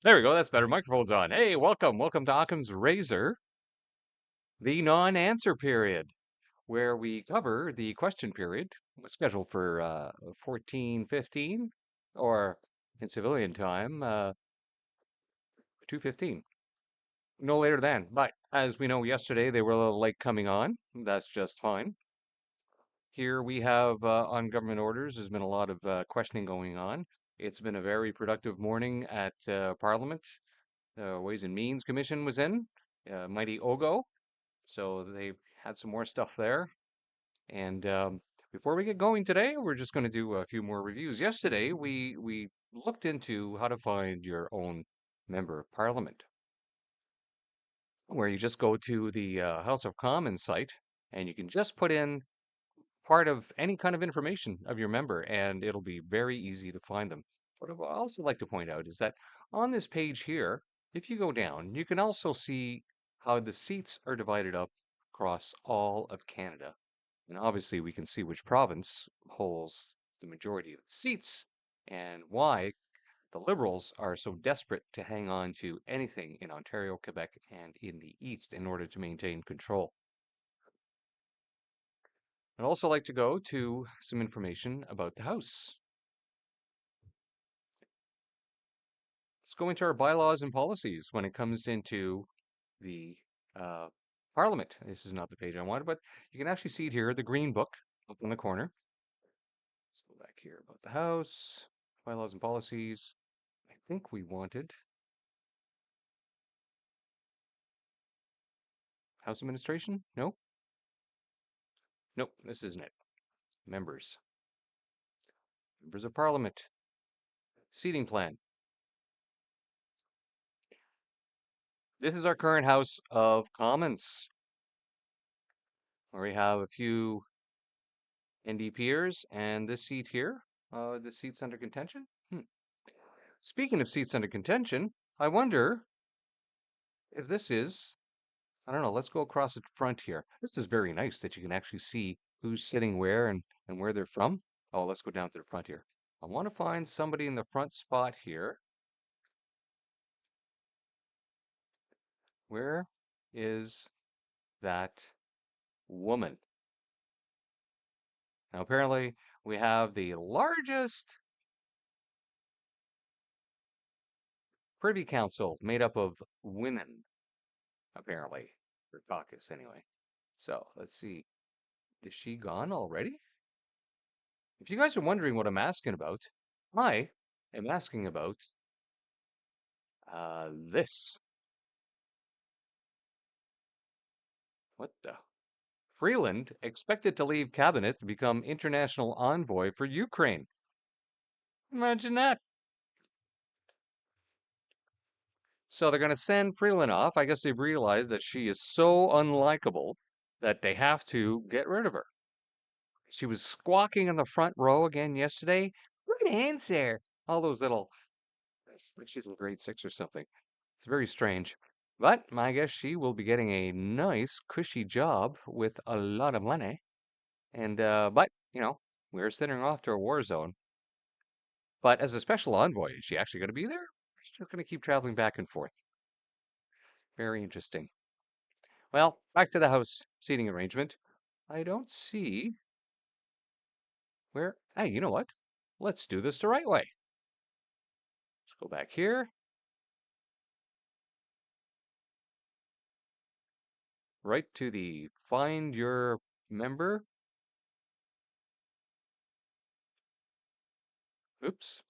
There we go. That's better. Microphone's on. Hey, welcome. Welcome to Occam's Razor, the non-answer period, where we cover the question period, scheduled for 14:15, or in civilian time, 2:15. No later than. But as we know, yesterday they were a little late coming on. That's just fine. Here we have on government orders. There's been a lot of questioning going on. It's been a very productive morning at Parliament. Ways and Means Commission was in, Mighty Ogo. So they had some more stuff there. And before we get going today, we're just going to do a few more reviews. Yesterday, we looked into how to find your own member of parliament, where you just go to the House of Commons site and you can just put in part of any kind of information of your member, and it'll be very easy to find them. What I would also like to point out is that on this page here, if you go down, you can also see how the seats are divided up across all of Canada. And obviously, we can see which province holds the majority of the seats and why the Liberals are so desperate to hang on to anything in Ontario, Quebec, and in the East in order to maintain control. I'd also like to go to some information about the House. Let's go into our bylaws and policies when it comes into the uh, Parliament. This is not the page I wanted, but you can actually see it here, the green book up in the corner. Let's go back here about the House, bylaws and policies. I think we wanted House administration. No, nope, this isn't it. Members, members of Parliament, seating plan. This is our current House of Commons, where we have a few NDPers and this seat here. The seat's under contention. Speaking of seats under contention, I wonder if this is, I don't know, let's go across the front here. This is very nice that you can actually see who's sitting where and where they're from. Oh, let's go down to the front here. I want to find somebody in the front spot here. Where is that woman? Now, apparently, we have the largest Privy Council made up of women, apparently, or caucus anyway. So let's see. Is she gone already? If you guys are wondering what I'm asking about, I am asking about this. What the? Freeland expected to leave cabinet to become international envoy for Ukraine. Imagine that. So they're going to send Freeland off. I guess they've realized that she is so unlikable that they have to get rid of her. She was squawking in the front row again yesterday. Look at Hansard. All those little, like she's in grade 6 or something. It's very strange. But I guess she will be getting a nice, cushy job with a lot of money. And, but, we're sending her off to a war zone. But as a special envoy, is she actually going to be there? She's just going to keep traveling back and forth. Very interesting. Well, back to the House seating arrangement. I don't see where. Hey, you know what? Let's do this the right way. Let's go back here. Right to the find your member. Oops.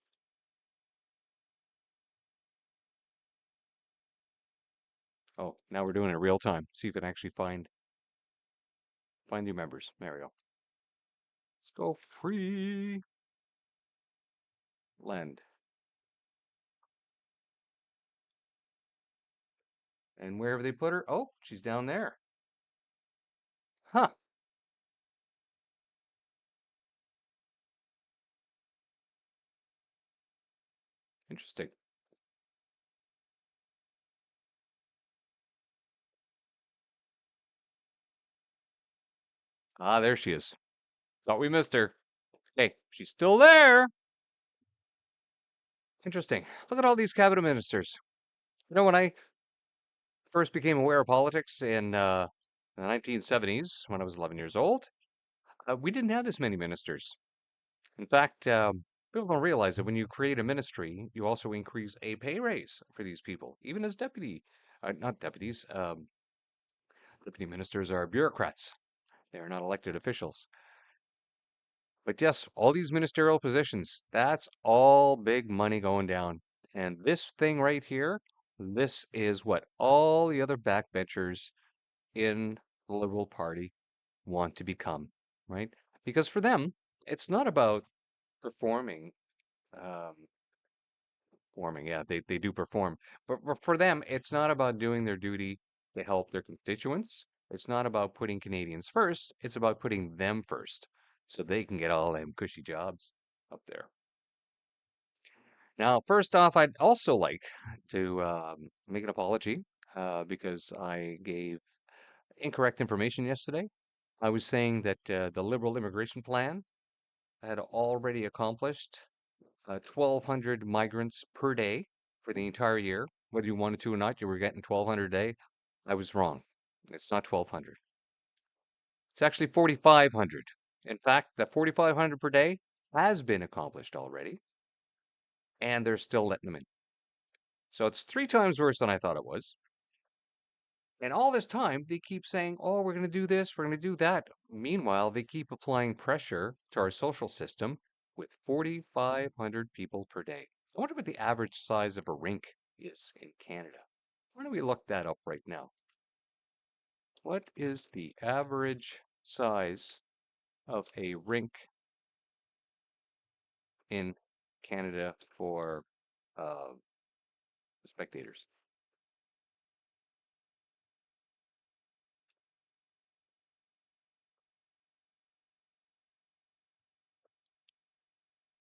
Oh, now we're doing it real time. See if it actually find your members. There we go. Let's go free lend. And where have they put her? Oh, she's down there. Huh. Interesting. Ah, there she is. Thought we missed her. Hey, she's still there. Interesting. Look at all these cabinet ministers. When I first became aware of politics in the 1970s, when I was 11 years old, we didn't have this many ministers. In fact, people don't realize that when you create a ministry, you also increase a pay raise for these people, even as not deputies, deputy ministers are bureaucrats. They are not elected officials. But yes, all these ministerial positions, that's all big money going down. And this thing right here, this is what all the other backbenchers in the Liberal Party want to become, right? Because for them, it's not about performing, um, performing, yeah, they do perform. But for them, it's not about doing their duty to help their constituents. It's not about putting Canadians first. It's about putting them first so they can get all them cushy jobs up there. Now, first off, I'd also like to make an apology because I gave incorrect information yesterday. I was saying that the Liberal immigration plan had already accomplished 1,200 migrants per day for the entire year. Whether you wanted to or not, you were getting 1,200 a day. I was wrong. It's not 1,200. It's actually 4,500. In fact, that 4,500 per day has been accomplished already, and they're still letting them in. So it's three times worse than I thought it was. And all this time, they keep saying, oh, we're going to do this, we're going to do that. Meanwhile, they keep applying pressure to our social system with 4,500 people per day. I wonder what the average size of a rink is in Canada. Why don't we look that up right now? What is the average size of a rink in Canada for uh, spectators?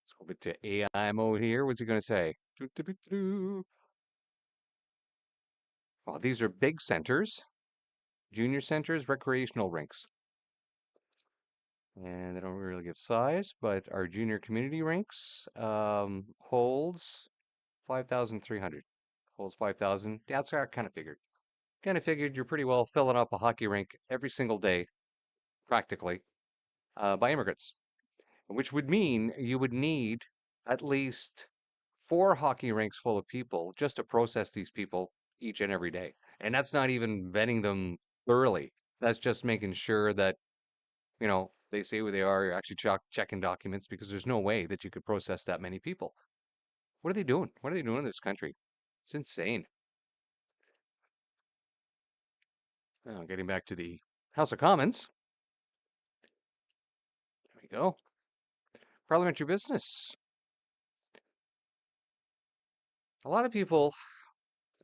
Let's go bit to AI mode here. What's he going to say? Doo-doo-doo-doo. Oh, these are big centers, junior centers, recreational rinks. And they don't really give size, but our junior community rinks holds 5,300. Holds 5,000. Yeah, that's what I kind of figured. Kind of figured you're pretty well filling up a hockey rink every single day, practically, by immigrants, which would mean you would need at least four hockey rinks full of people just to process these people each and every day. And that's not even vetting them thoroughly. That's just making sure that they say who they are. You're actually checking documents because there's no way that you could process that many people. What are they doing? What are they doing in this country? It's insane. Getting back to the House of Commons. There we go. Parliamentary business. A lot of people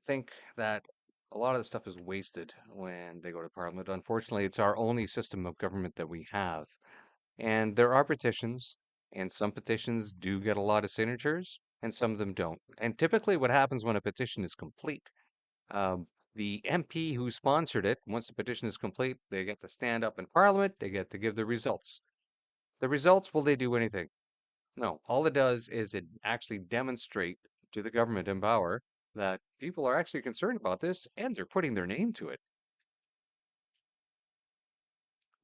think that a lot of the stuff is wasted when they go to Parliament. Unfortunately, it's our only system of government that we have. And there are petitions, and some petitions do get a lot of signatures, and some of them don't. And typically, what happens when a petition is complete, Um, the MP who sponsored it, once the petition is complete, they get to stand up in Parliament, they get to give the results. The results, will they do anything? No. All it does is it actually demonstrate to the government in power that people are actually concerned about this and they're putting their name to it.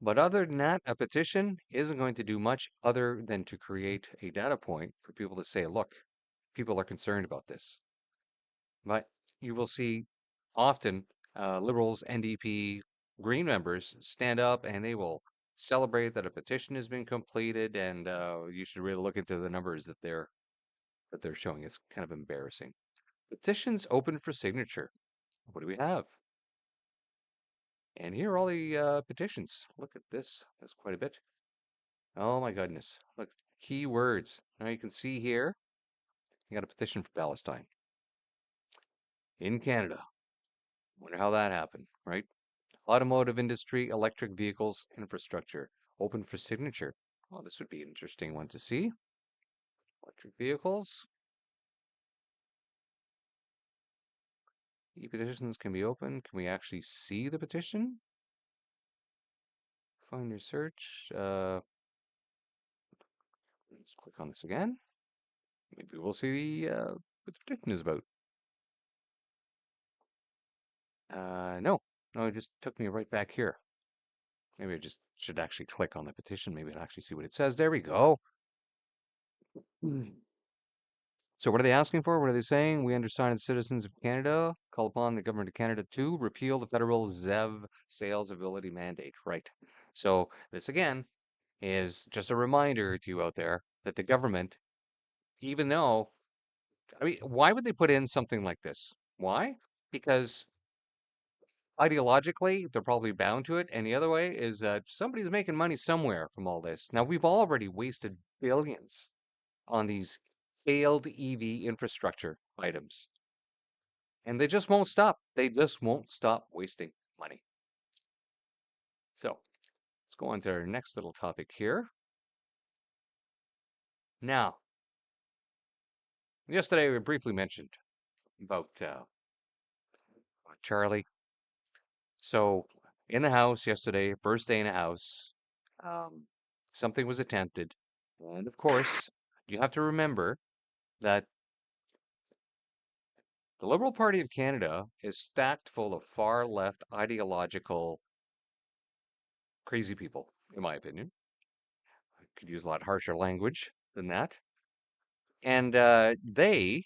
But other than that, a petition isn't going to do much other than to create a data point for people to say, look, people are concerned about this. But you will see often Liberals, NDP, Green members stand up and they will celebrate that a petition has been completed, and you should really look into the numbers that they're showing. It's kind of embarrassing. Petitions open for signature. What do we have? And here are all the petitions. Look at this. That's quite a bit. Oh my goodness. Look, keywords. Now you can see here, you got a petition for Palestine in Canada. Wonder how that happened, right? Automotive industry, electric vehicles, infrastructure. Open for signature. Oh, this would be an interesting one to see. Electric vehicles. E-petitions can be open. Can we actually see the petition? Find your search. Let's click on this again. Maybe we'll see what the petition is about. No, no, it just took me right back here. Maybe I just should actually click on the petition. Maybe I'll actually see what it says. There we go. So what are they asking for? What are they saying? We undersigned citizens of Canada call upon the government of Canada to repeal the federal ZEV sales ability mandate. Right. So this again is just a reminder to you out there that the government, even though, I mean, why would they put in something like this? Why? Because ideologically, they're probably bound to it. And the other way is that somebody's making money somewhere from all this. Now, we've already wasted billions on these failed EV infrastructure items, and they just won't stop. They just won't stop wasting money. So let's go on to our next little topic here. Now, yesterday we briefly mentioned about Charlie. So in the house yesterday, first day in the house, um, something was attempted. And of course, you have to remember that the Liberal Party of Canada is stacked full of far left ideological crazy people, in my opinion. I could use a lot harsher language than that. And they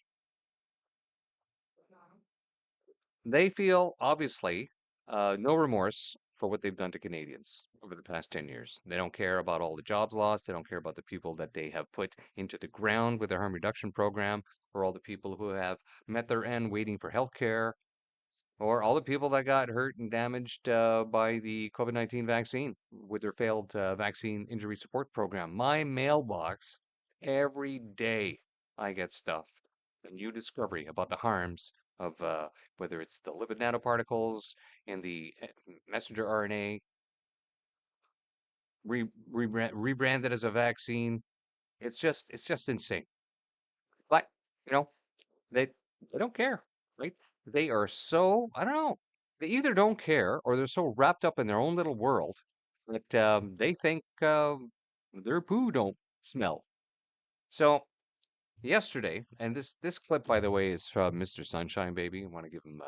feel obviously no remorse for what they've done to Canadians over the past 10 years. They don't care about all the jobs lost. They don't care about the people that they have put into the ground with their harm reduction program, or all the people who have met their end waiting for health care, or all the people that got hurt and damaged by the COVID-19 vaccine with their failed vaccine injury support program. My mailbox, every day I get stuff, a new discovery about the harms of whether it's the lipid nanoparticles in the messenger RNA rebranded as a vaccine. It's just insane. But you know, they they don't care, right? They are so, I don't know. They either don't care or they're so wrapped up in their own little world that they think their poo don't smell. So yesterday, and this clip, by the way, is from Mr. Sunshine Baby. I want to give him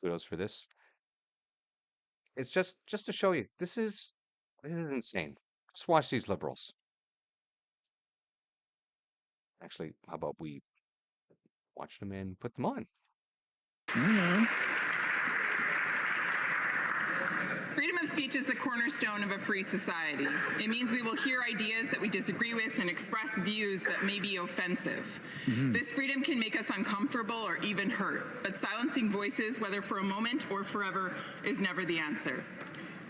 kudos for this. It's just to show you this is insane. Just watch these liberals. Actually, how about we watch them and put them on? Mm-hmm. Freedom of speech is the cornerstone of a free society. It means we will hear ideas that we disagree with and express views that may be offensive. This freedom can make us uncomfortable or even hurt, but silencing voices, whether for a moment or forever, is never the answer.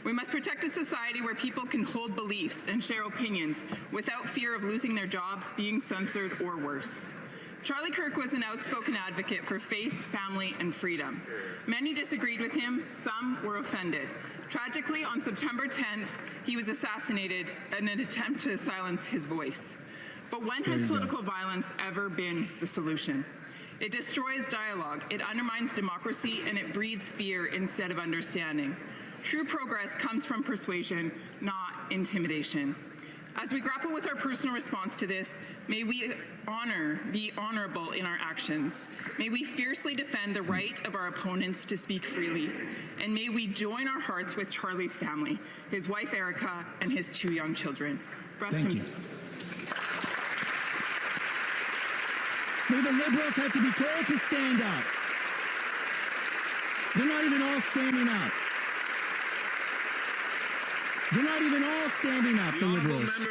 We must protect a society where people can hold beliefs and share opinions without fear of losing their jobs, being censored, or worse. Charlie Kirk was an outspoken advocate for faith, family, and freedom. Many disagreed with him, some were offended. Tragically, on September 10th, he was assassinated in an attempt to silence his voice. But when has political violence ever been the solution? It destroys dialogue, it undermines democracy, and it breeds fear instead of understanding. True progress comes from persuasion, not intimidation. As we grapple with our personal response to this, may we be honorable in our actions. May we fiercely defend the right of our opponents to speak freely. And may we join our hearts with Charlie's family, his wife Erica, and his 2 young children. Thank you. May the Liberals have to be told to stand up. They're not even all standing up. They're not even all standing up, the Liberals.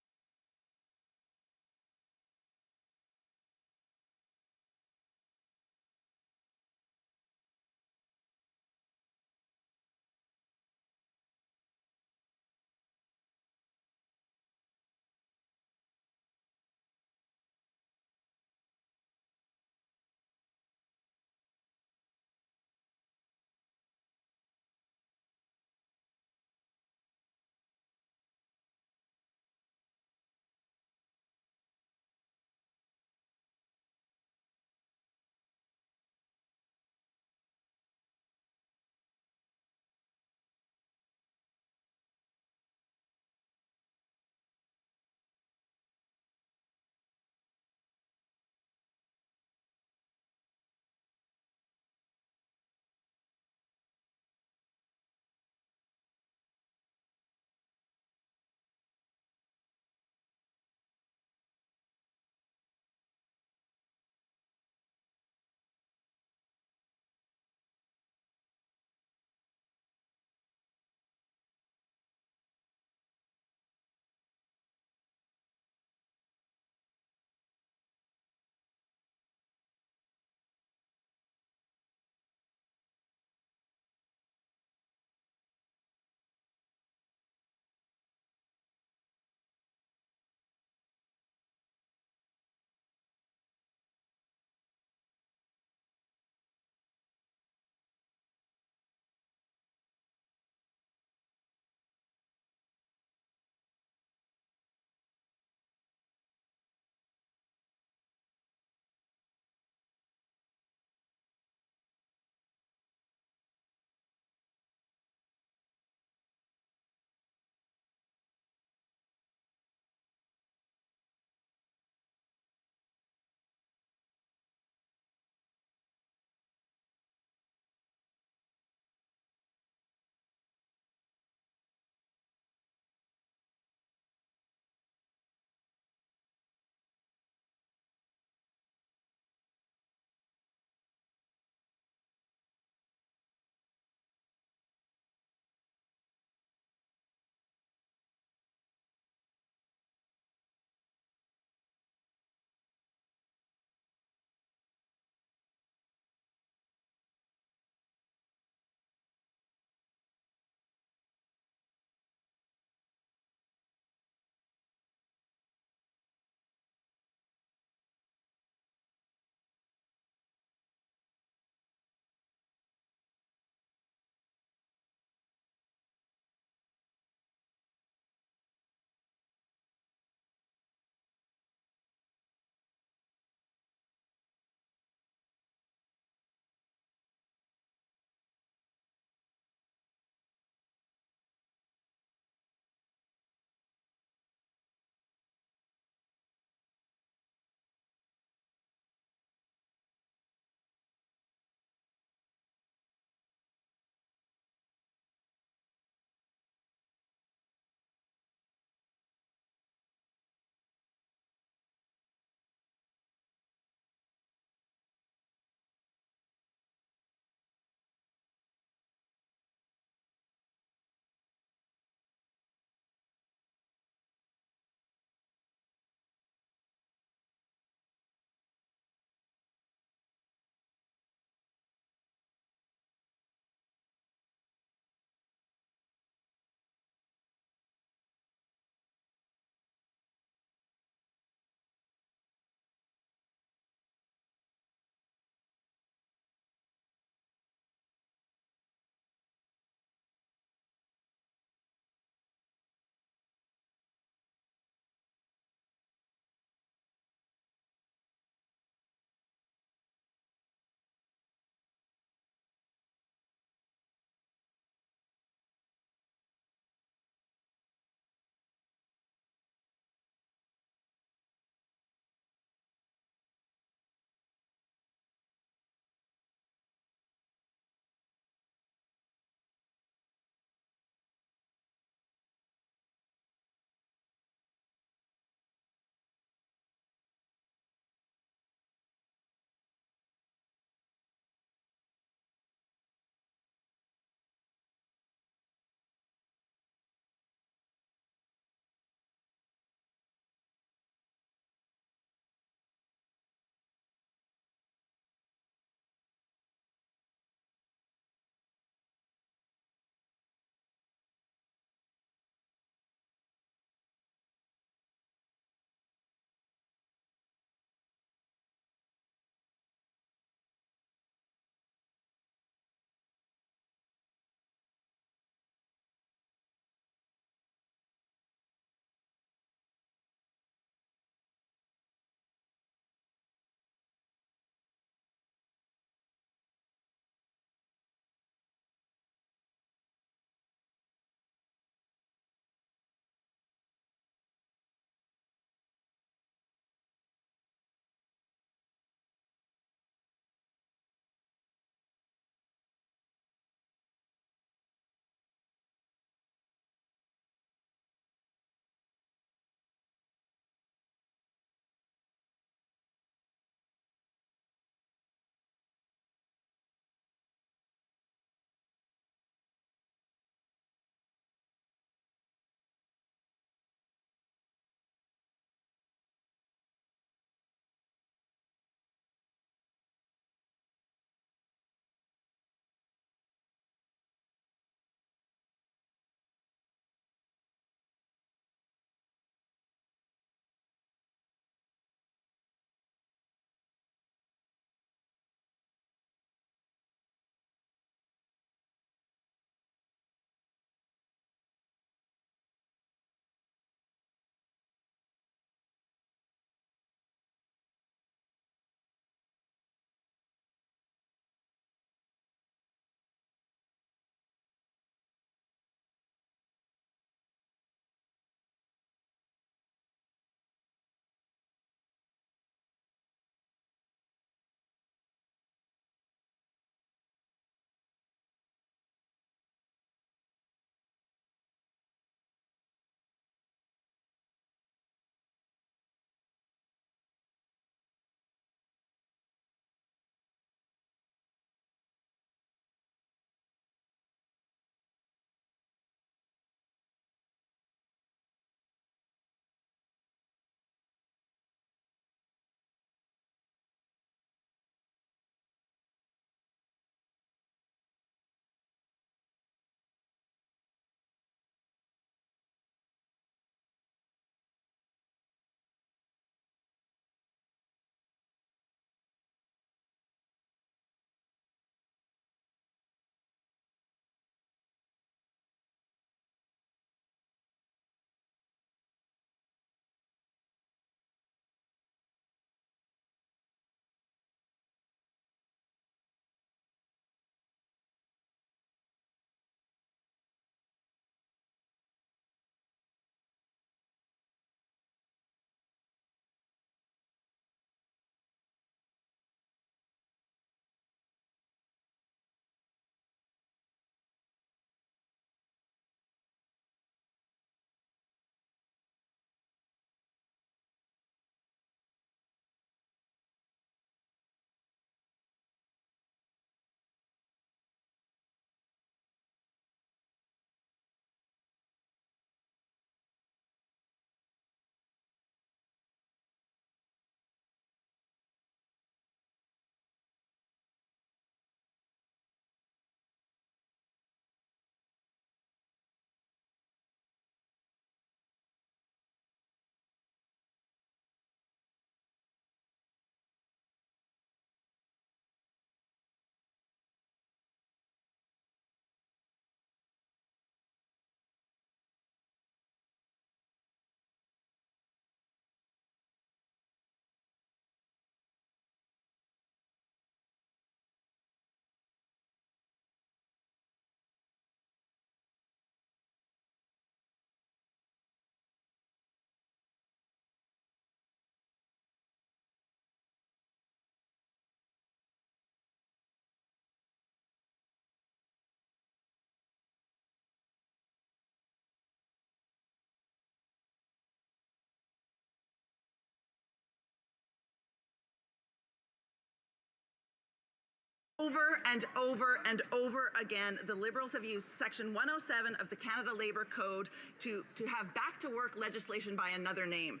Over and over and over again, the Liberals have used Section 107 of the Canada Labour Code to have back-to-work legislation by another name.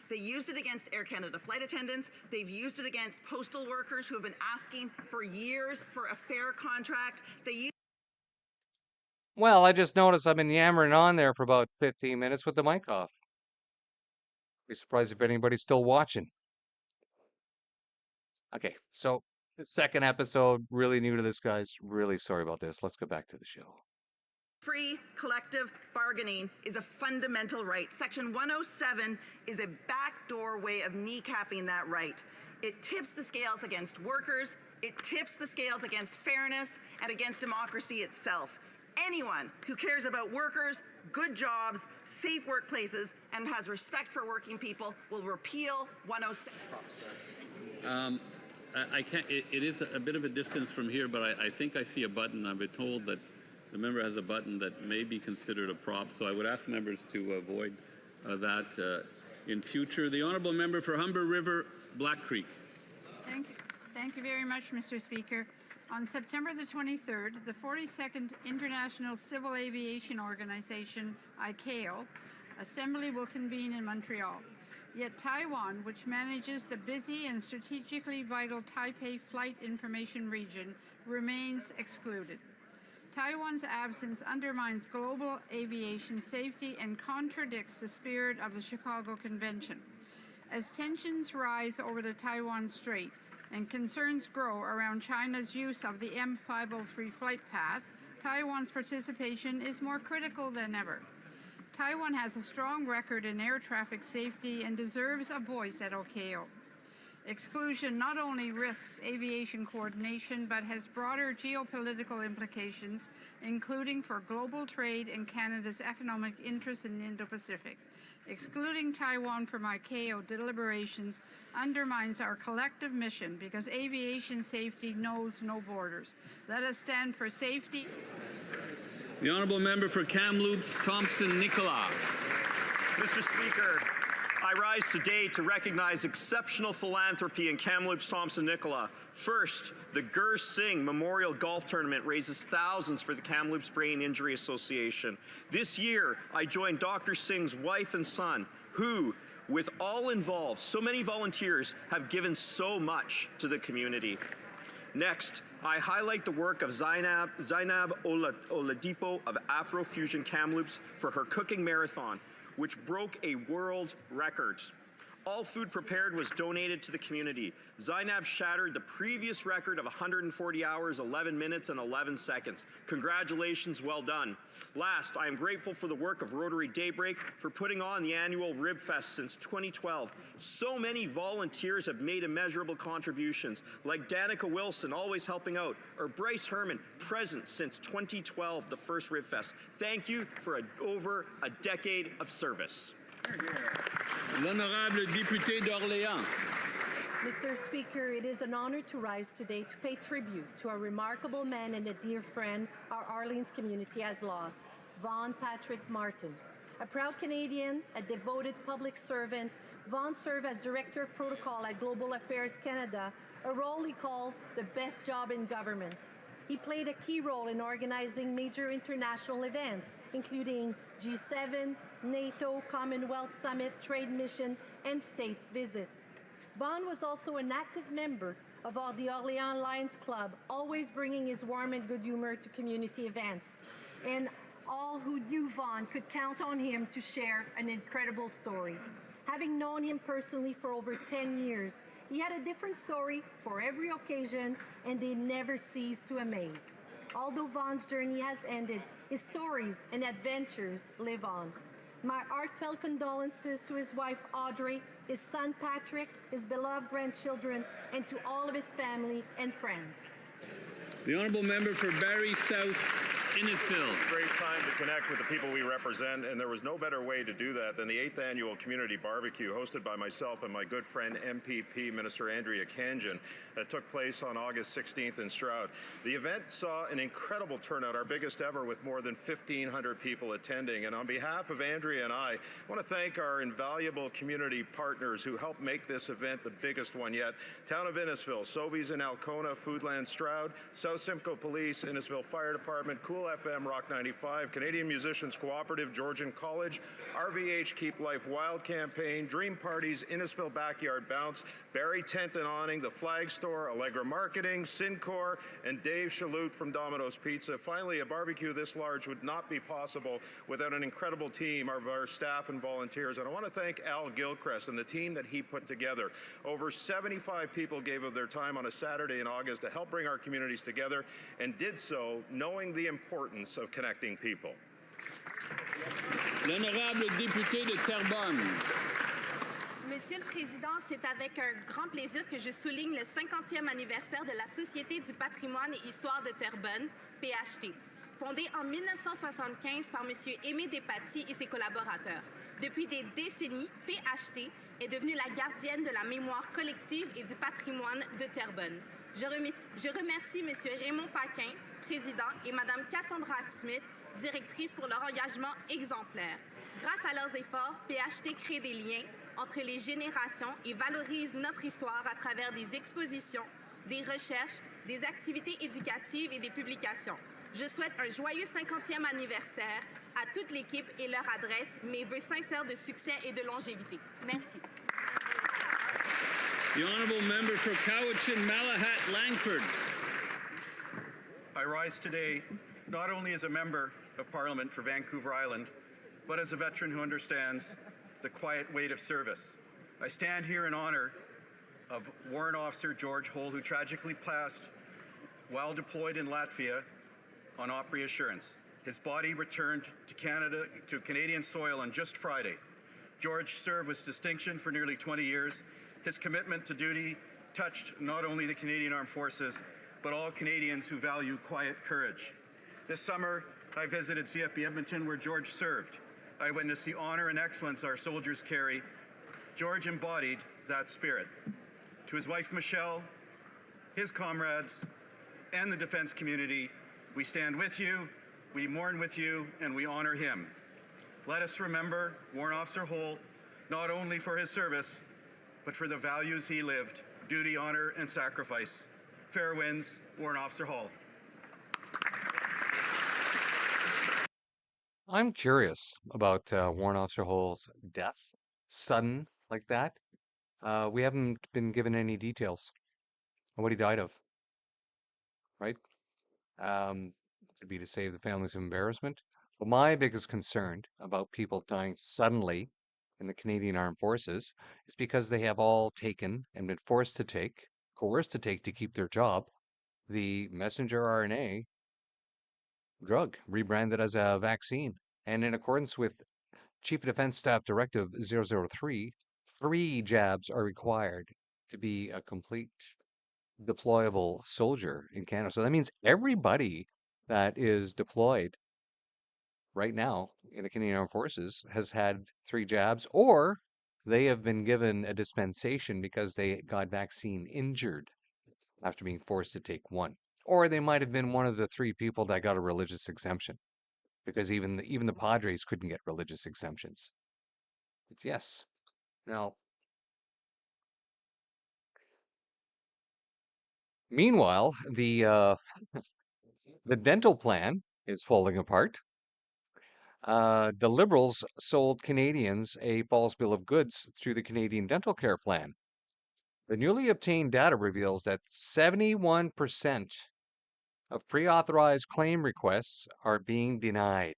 They used it against Air Canada flight attendants. They've used it against postal workers who have been asking for years for a fair contract. Well, I just noticed I've been yammering on there for about 15 minutes with the mic off. Be surprised if anybody's still watching. Okay, so the second episode, really new to this, guys. Really sorry about this. Let's go back to the show. Free collective bargaining is a fundamental right. Section 107 is a backdoor way of kneecapping that right. It tips the scales against workers, it tips the scales against fairness and against democracy itself. Anyone who cares about workers, good jobs, safe workplaces, and has respect for working people will repeal 107. I can't. It is a bit of a distance from here, but I think I see a button. I've been told that the member has a button that may be considered a prop, so I would ask members to avoid that in future. The honourable member for Humber River, Black Creek. Thank you very much, Mr. Speaker. On September the 23rd, the 42nd International Civil Aviation Organization, ICAO, assembly will convene in Montreal. Yet Taiwan, which manages the busy and strategically vital Taipei Flight Information Region, remains excluded. Taiwan's absence undermines global aviation safety and contradicts the spirit of the Chicago Convention. As tensions rise over the Taiwan Strait and concerns grow around China's use of the M503 flight path, Taiwan's participation is more critical than ever. Taiwan has a strong record in air traffic safety and deserves a voice at ICAO. Exclusion not only risks aviation coordination, but has broader geopolitical implications, including for global trade and Canada's economic interests in the Indo-Pacific. Excluding Taiwan from ICAO deliberations undermines our collective mission because aviation safety knows no borders. Let us stand for safety. The honourable member for Kamloops, Thompson Nicola. Mr. Speaker, I rise today to recognize exceptional philanthropy in Kamloops, Thompson Nicola. First, the Gur Singh Memorial Golf Tournament raises thousands for the Kamloops Brain Injury Association. This year, I joined Dr. Singh's wife and son, who, with all involved, so many volunteers, have given so much to the community. Next, I highlight the work of Zainab Oladipo of Afrofusion Kamloops for her cooking marathon, which broke a world record. All food prepared was donated to the community. Zainab shattered the previous record of 140 hours, 11 minutes, and 11 seconds. Congratulations, well done. Last, I am grateful for the work of Rotary Daybreak for putting on the annual Rib Fest since 2012. So many volunteers have made immeasurable contributions, like Danica Wilson, always helping out, or Bryce Herman, present since 2012, the first Rib Fest. Thank you for over a decade of service. L'honorable député d'Orléans. Mr. Speaker, it is an honor to rise today to pay tribute to a remarkable man and a dear friend our Orleans community has lost, Vaughn Patrick Martin. A proud Canadian, a devoted public servant, Vaughn served as Director of Protocol at Global Affairs Canada, a role he called the best job in government. He played a key role in organizing major international events, including G7, NATO, Commonwealth Summit, Trade Mission, and States Visit. Vaughn was also an active member of all the Orléans Lions Club, always bringing his warm and good humor to community events. And all who knew Vaughn could count on him to share an incredible story. Having known him personally for over 10 years, he had a different story for every occasion, and they never ceased to amaze. Although Vaughn's journey has ended, his stories and adventures live on. My heartfelt condolences to his wife Audrey, his son Patrick, his beloved grandchildren, and to all of his family and friends. The honourable member for Barrie South, Innisfil. Great time to connect with the people we represent, and there was no better way to do that than the 8th Annual Community Barbecue hosted by myself and my good friend MPP Minister Andrea Kanjan that took place on August 16th in Stroud. The event saw an incredible turnout, our biggest ever, with more than 1,500 people attending. And on behalf of Andrea and I want to thank our invaluable community partners who helped make this event the biggest one yet. Town of Innisfil, Sobeys in Alcona, Foodland Stroud, South Simcoe Police, Innisfil Fire Department, Cool FM Rock 95, Canadian Musicians Cooperative, Georgian College, RVH Keep Life Wild Campaign, Dream Parties, Innisfil Backyard Bounce, Barry Tent and Awning, The Flag Store, Allegra Marketing, Syncor, and Dave Shaloot from Domino's Pizza. Finally, a barbecue this large would not be possible without an incredible team of our staff and volunteers. And I want to thank Al Gilchrist and the team that he put together. Over 75 people gave of their time on a Saturday in August to help bring our communities together, and did so knowing the importance of connecting people. L'honorable député de Terrebonne. Monsieur le Président, c'est avec un grand plaisir que je souligne le 50e anniversaire de la Société du patrimoine et histoire de Terrebonne, PHT, fondée en 1975 par Monsieur Aimé Despatie et ses collaborateurs. Depuis des décennies, PHT est devenue la gardienne de la mémoire collective et du patrimoine de Terrebonne. Je remercie Monsieur Raymond Paquin, président, et Madame Cassandra Smith, directrice, pour leur engagement exemplaire. Grâce à leurs efforts, PHT crée des liens entre les générations et valorise notre histoire à travers des expositions, des recherches, des activités éducatives et des publications. Je souhaite un joyeux 50e anniversaire à toute l'équipe et leur adresse mes vœux sincères de succès et de longévité. Merci. The honourable member for Cowichan, Malahat, Langford. I rise today not only as a member of Parliament for Vancouver Island, but as a veteran who understands the quiet weight of service. I stand here in honor of Warrant Officer George Holt, who tragically passed while deployed in Latvia on Op Reassurance. His body returned to Canadian soil on just Friday. George served with distinction for nearly 20 years. His commitment to duty touched not only the Canadian Armed Forces, but all Canadians who value quiet courage. This summer, I visited CFB Edmonton, where George served. I witnessed the honor and excellence our soldiers carry. George embodied that spirit. To his wife, Michelle, his comrades, and the defense community, we stand with you, we mourn with you, and we honor him. Let us remember Warrant Officer Holt, not only for his service, but for the values he lived: duty, honor, and sacrifice. Fair winds, Warrant Officer Holt. I'm curious about Warrant Officer Holt's death, sudden like that. We haven't been given any details on what he died of, right? Could be to save the families of embarrassment. But my biggest concern about people dying suddenly in the Canadian Armed Forces is because they have all taken and been coerced to take to keep their job, the messenger RNA drug, rebranded as a vaccine. And in accordance with Chief of Defense Staff Directive 003, 3 jabs are required to be a complete deployable soldier in Canada. So that means everybody that is deployed right now in the Canadian Armed Forces has had 3 jabs, or they have been given a dispensation because they got vaccine injured after being forced to take 1. Or they might have been one of the 3 people that got a religious exemption, because even the Padres couldn't get religious exemptions. But yes. Now, meanwhile, the dental plan is falling apart. The Liberals sold Canadians a false bill of goods through the Canadian Dental Care Plan. The newly obtained data reveals that 71% of pre-authorized claim requests are being denied.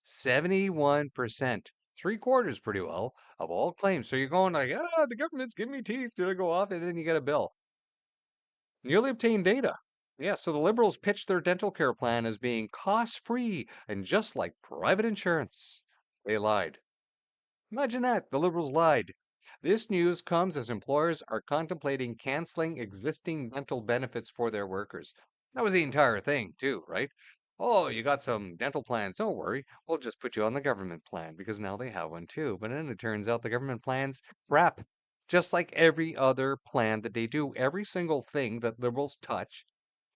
71%. 3/4 pretty well of all claims. So you're going like, the government's giving me teeth to go off, and then you get a bill. Newly obtained data. Yeah, so the Liberals pitched their dental care plan as being cost-free and just like private insurance. They lied. Imagine that, the Liberals lied. This news comes as employers are contemplating canceling existing dental benefits for their workers. That was the entire thing, too, right? Oh, you got some dental plans. Don't worry. We'll just put you on the government plan because now they have one too. But then it turns out the government plan's crap. Just like every other plan that they do, every single thing that liberals touch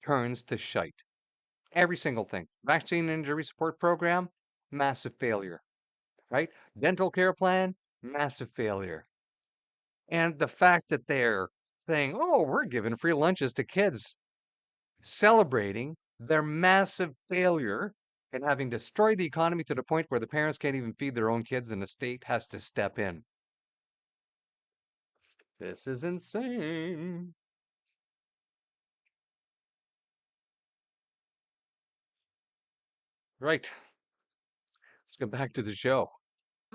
turns to shite. Every single thing. Vaccine injury support program, massive failure, right? Dental care plan, massive failure. And the fact that they're saying, oh, we're giving free lunches to kids, celebrating their massive failure and having destroyed the economy to the point where the parents can't even feed their own kids and the state has to step in. This is insane. Right. Let's get back to the show.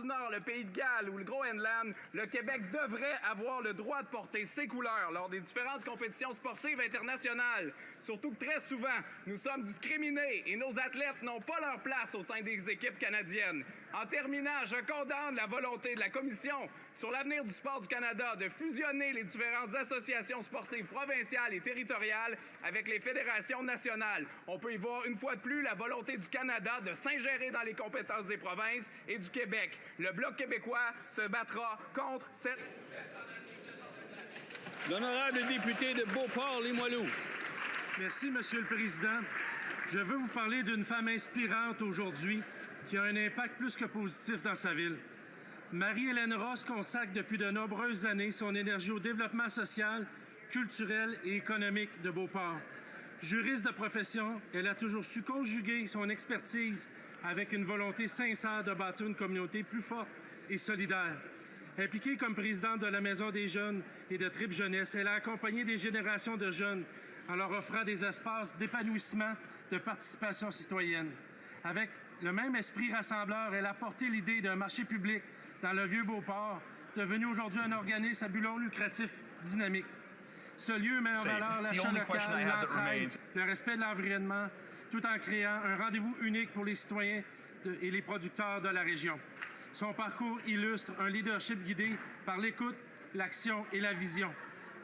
Nord, le Pays de Galles ou le Groenland, le Québec devrait avoir le droit de porter ses couleurs lors des différentes compétitions sportives internationales. Surtout que très souvent, nous sommes discriminés et nos athlètes n'ont pas leur place au sein des équipes canadiennes. En terminant, je condamne la volonté de la Commission sur l'avenir du sport du Canada de fusionner les différentes associations sportives provinciales et territoriales avec les fédérations nationales. On peut y voir une fois de plus la volonté du Canada de s'ingérer dans les compétences des provinces et du Québec. Le Bloc québécois se battra contre cette... L'honorable député de Beauport-Limoilou. Merci, Monsieur le Président. Je veux vous parler d'une femme inspirante aujourd'hui qui a un impact plus que positif dans sa ville. Marie-Hélène Ross consacre depuis de nombreuses années son énergie au développement social, culturel et économique de Beauport. Juriste de profession, elle a toujours su conjuguer son expertise avec une volonté sincère de bâtir une communauté plus forte et solidaire. Impliquée comme présidente de la Maison des jeunes et de Trip Jeunesse, elle a accompagné des générations de jeunes en leur offrant des espaces d'épanouissement, de participation citoyenne. Avec le même esprit rassembleur, elle a porté l'idée d'un marché public dans le Vieux-Beauport, devenu aujourd'hui un organisme à but non lucratif dynamique. Ce lieu met en valeur l'achat local, l'entraide, le respect de l'environnement, tout en créant un rendez-vous unique pour les citoyens et les producteurs de la région. Son parcours illustre un leadership guidé par l'écoute, l'action et la vision.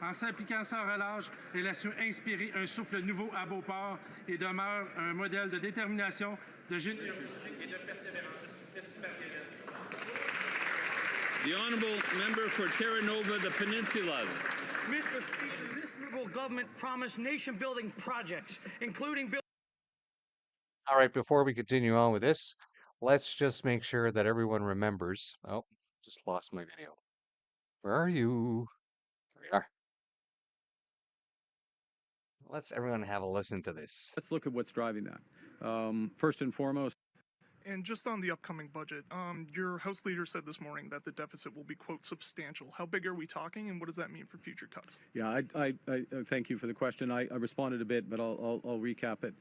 En s'impliquant sans relâche, elle a su inspirer un souffle nouveau à Beauport et demeure un modèle de détermination, de générosité et de persévérance. Merci, Marie-Hélène. The honourable member for Terra Nova, the Peninsulas. Mr. Speaker, this Liberal government promised nation-building projects, including building... All right, before we continue on with this, let's just make sure that everyone remembers. Oh, just lost my video. Where are you? There we are. Let's everyone have a listen to this. Let's look at what's driving that. First and foremost. And just on the upcoming budget, your House leader said this morning that the deficit will be, quote, substantial. How big are we talking, and what does that mean for future cuts? Yeah, I thank you for the question. I responded a bit, but I'll recap it.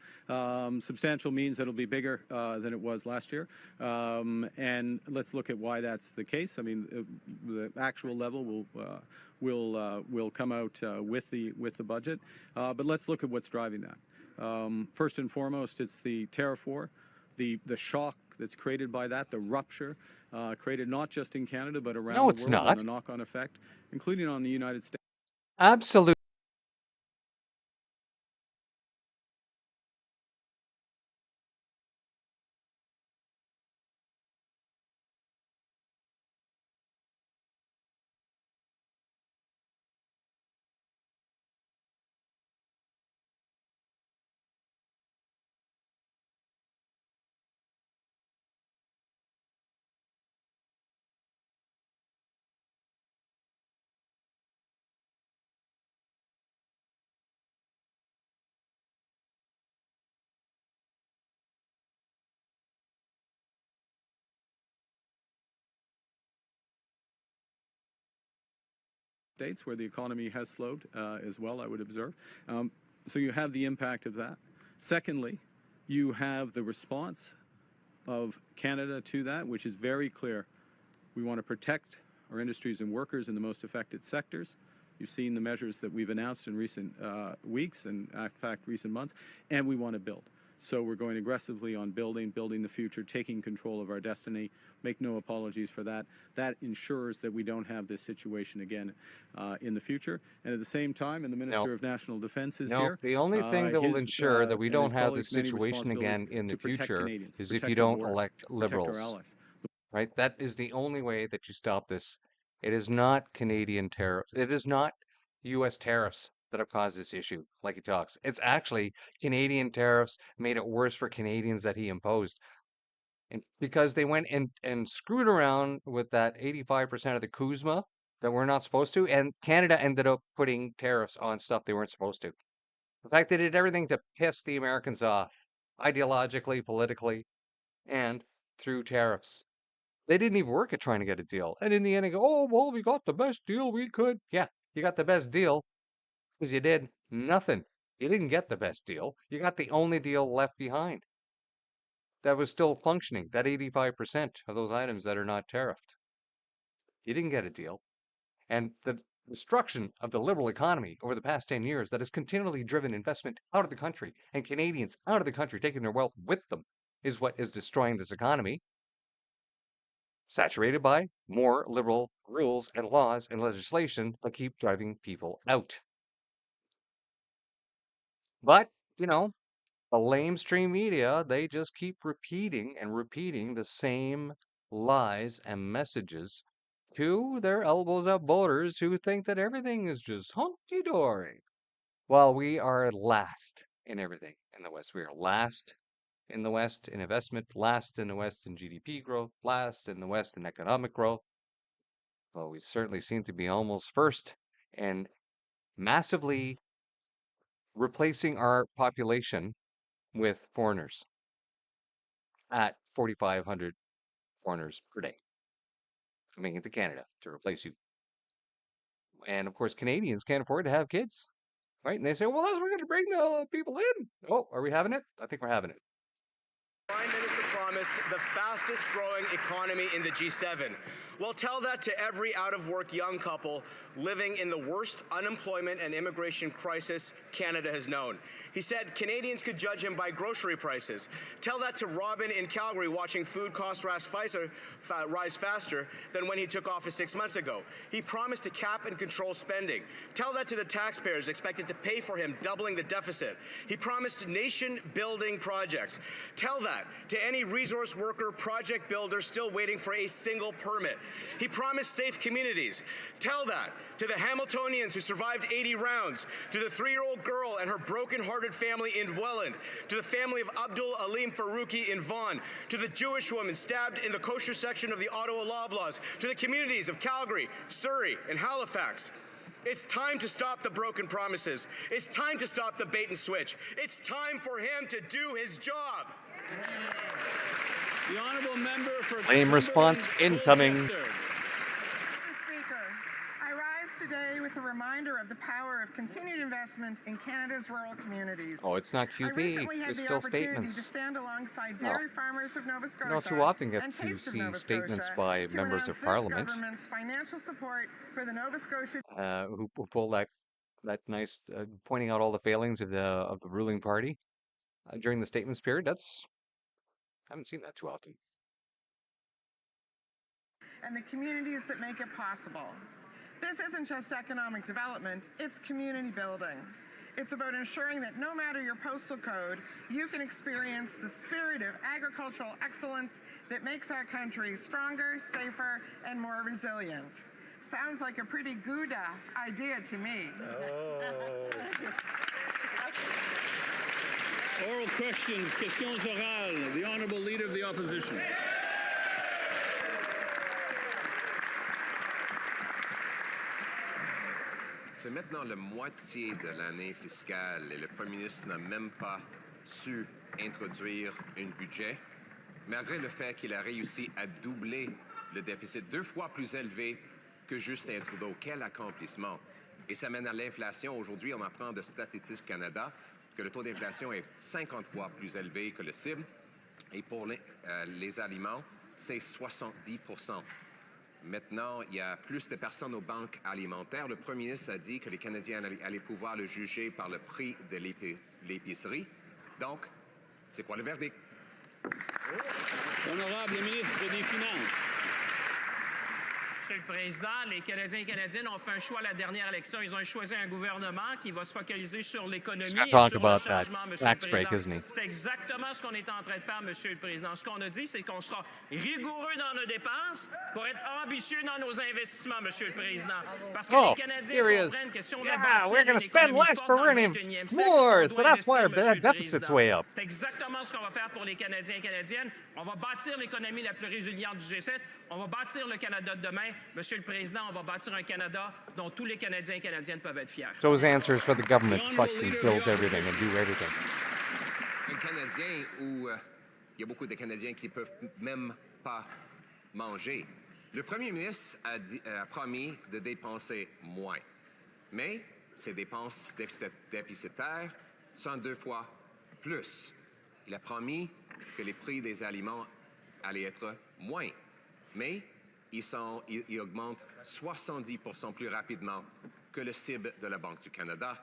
Substantial means that it'll be bigger than it was last year. And let's look at why that's the case. I mean, the actual level will come out with the budget. But let's look at what's driving that. First and foremost, it's the tariff war. The shock that's created by that, the rupture created not just in Canada but around the world, and the knock-on effect, including on the United States. Absolutely. States where the economy has slowed as well, I would observe. So you have the impact of that. Secondly, you have the response of Canada to that, which is very clear. We want to protect our industries and workers in the most affected sectors. You've seen the measures that we've announced in recent weeks and, in fact, recent months, and we want to build. So we're going aggressively on building the future, taking control of our destiny. Make no apologies for that. That ensures that we don't have this situation again in the future. And at the same time, and the Minister of National Defense is here. The only thing that will ensure that we and his don't have colleagues this many situation again in the to protect future Canadians, is if protect you our don't borders, elect protect our liberals. allies. Right? That is the only way that you stop this. It is not Canadian tariffs. It is not U.S. tariffs that have caused this issue, like he talks. It's actually Canadian tariffs made it worse for Canadians that he imposed. And because they went and screwed around with that 85% of the CUSMA that we're not supposed to, and Canada ended up putting tariffs on stuff they weren't supposed to. In fact, they did everything to piss the Americans off, ideologically, politically, and through tariffs. They didn't even work at trying to get a deal. And in the end, they go, oh, well, we got the best deal we could. Yeah, you got the best deal because you did nothing. You didn't get the best deal. You got the only deal left behind that was still functioning, that 85% of those items that are not tariffed. You didn't get a deal. And the destruction of the liberal economy over the past 10 years that has continually driven investment out of the country and Canadians out of the country, taking their wealth with them, is what is destroying this economy. Saturated by more liberal rules and laws and legislation that keep driving people out. But, you know, the lamestream media, they just keep repeating and repeating the same lies and messages to their elbows up voters who think that everything is just hunky-dory. While we are last in everything in the West. We are last in the West in investment, last in the West in GDP growth, last in the West in economic growth. Well, we certainly seem to be almost first and massively replacing our population with foreigners at 4,500 foreigners per day coming into Canada to replace you. And of course, Canadians can't afford to have kids, right? And they say, well, we're going to bring the people in. Oh, are we having it? I think we're having it. Prime Minister promised the fastest growing economy in the G7. Well, tell that to every out-of-work young couple living in the worst unemployment and immigration crisis Canada has known. He said Canadians could judge him by grocery prices. Tell that to Robin in Calgary watching food costs rise faster than when he took office 6 months ago. He promised to cap and control spending. Tell that to the taxpayers expected to pay for him doubling the deficit. He promised nation-building projects. Tell that to any resource worker, project builder still waiting for a single permit. He promised safe communities. Tell that to the Hamiltonians who survived 80 rounds, to the 3-year-old girl and her broken-hearted family in Welland, to the family of Abdul Alim Farouki in Vaughan, to the Jewish woman stabbed in the kosher section of the Ottawa Loblaws, to the communities of Calgary, Surrey, and Halifax. It's time to stop the broken promises. It's time to stop the bait and switch. It's time for him to do his job. The honourable member for Lame response incoming. Mr. Speaker, I rise today with a reminder of the power of continued investment in Canada's rural communities. Oh, it's not I QP. recently had It's the still opportunity statements. to stand alongside dairy farmers of Nova Scotia. You don't too often get and to Taste of see Nova statements Scotia by to members announce of this Parliament government's financial support for the Nova Scotia who pull that nice pointing out all the failings of the ruling party during the statements period. I haven't seen that too often. and the communities that make it possible. This isn't just economic development, it's community building. It's about ensuring that no matter your postal code, you can experience the spirit of agricultural excellence that makes our country stronger, safer, and more resilient. Sounds like a pretty Gouda idea to me. Oral questions, questions orales. The honourable leader of the opposition. C'est maintenant la moitié de l'année fiscale et le Premier ministre n'a même pas su introduire un budget, malgré le fait qu'il a réussi à doubler le déficit 2 fois plus élevé que Justin Trudeau. Quel accomplissement! Et ça mène à l'inflation. Aujourd'hui, on apprend de Statistique Canada que le taux d'inflation est 50 fois plus élevé que le cible. Et pour les aliments, c'est 70%. Maintenant, il y a plus de personnes aux banques alimentaires. Le premier ministre a dit que les Canadiens allaient pouvoir le juger par le prix de l'épicerie. Donc, C'est quoi le verdict? Honorable ministre des Finances. Monsieur le Président, les Canadiens et Canadiennes ont fait un choix à la dernière élection. Ils ont choisi un gouvernement qui va se focaliser sur l'économie et Talk sur le about that changement, Monsieur tax le break, Président. isn't he? C'est exactement ce qu'on est en train de faire, Monsieur le Président. Ce qu'on a dit, c'est qu'on sera rigoureux dans nos dépenses pour être ambitieux dans nos investissements, Monsieur le Président. Parce que les Canadiens here he is. comprennent que si on veut Yeah, bâtir we're going une to spend économie less, forte but dans we're le going 21e to siècle, more. on So doit that's why investir, our Monsieur le deficit's Président. way up. C'est exactement ce qu'on va faire pour les Canadiens et Canadiennes. On va bâtir l'économie la plus résiliente du G7. On va bâtir le Canada de demain. Monsieur le Président, on va bâtir un Canada dont tous les Canadiens et Canadiennes peuvent être fiers. So his answers for the government to fucking build everything and do everything. Un Canadien où il y a beaucoup de Canadiens qui ne peuvent même pas manger. Le premier ministre a promis de dépenser moins. Mais ses dépenses déficitaires sont 2 fois plus. Il a promis que les prix des aliments allaient être moins. Mais ils augmentent 70% plus rapidement que le cible de la Banque du Canada.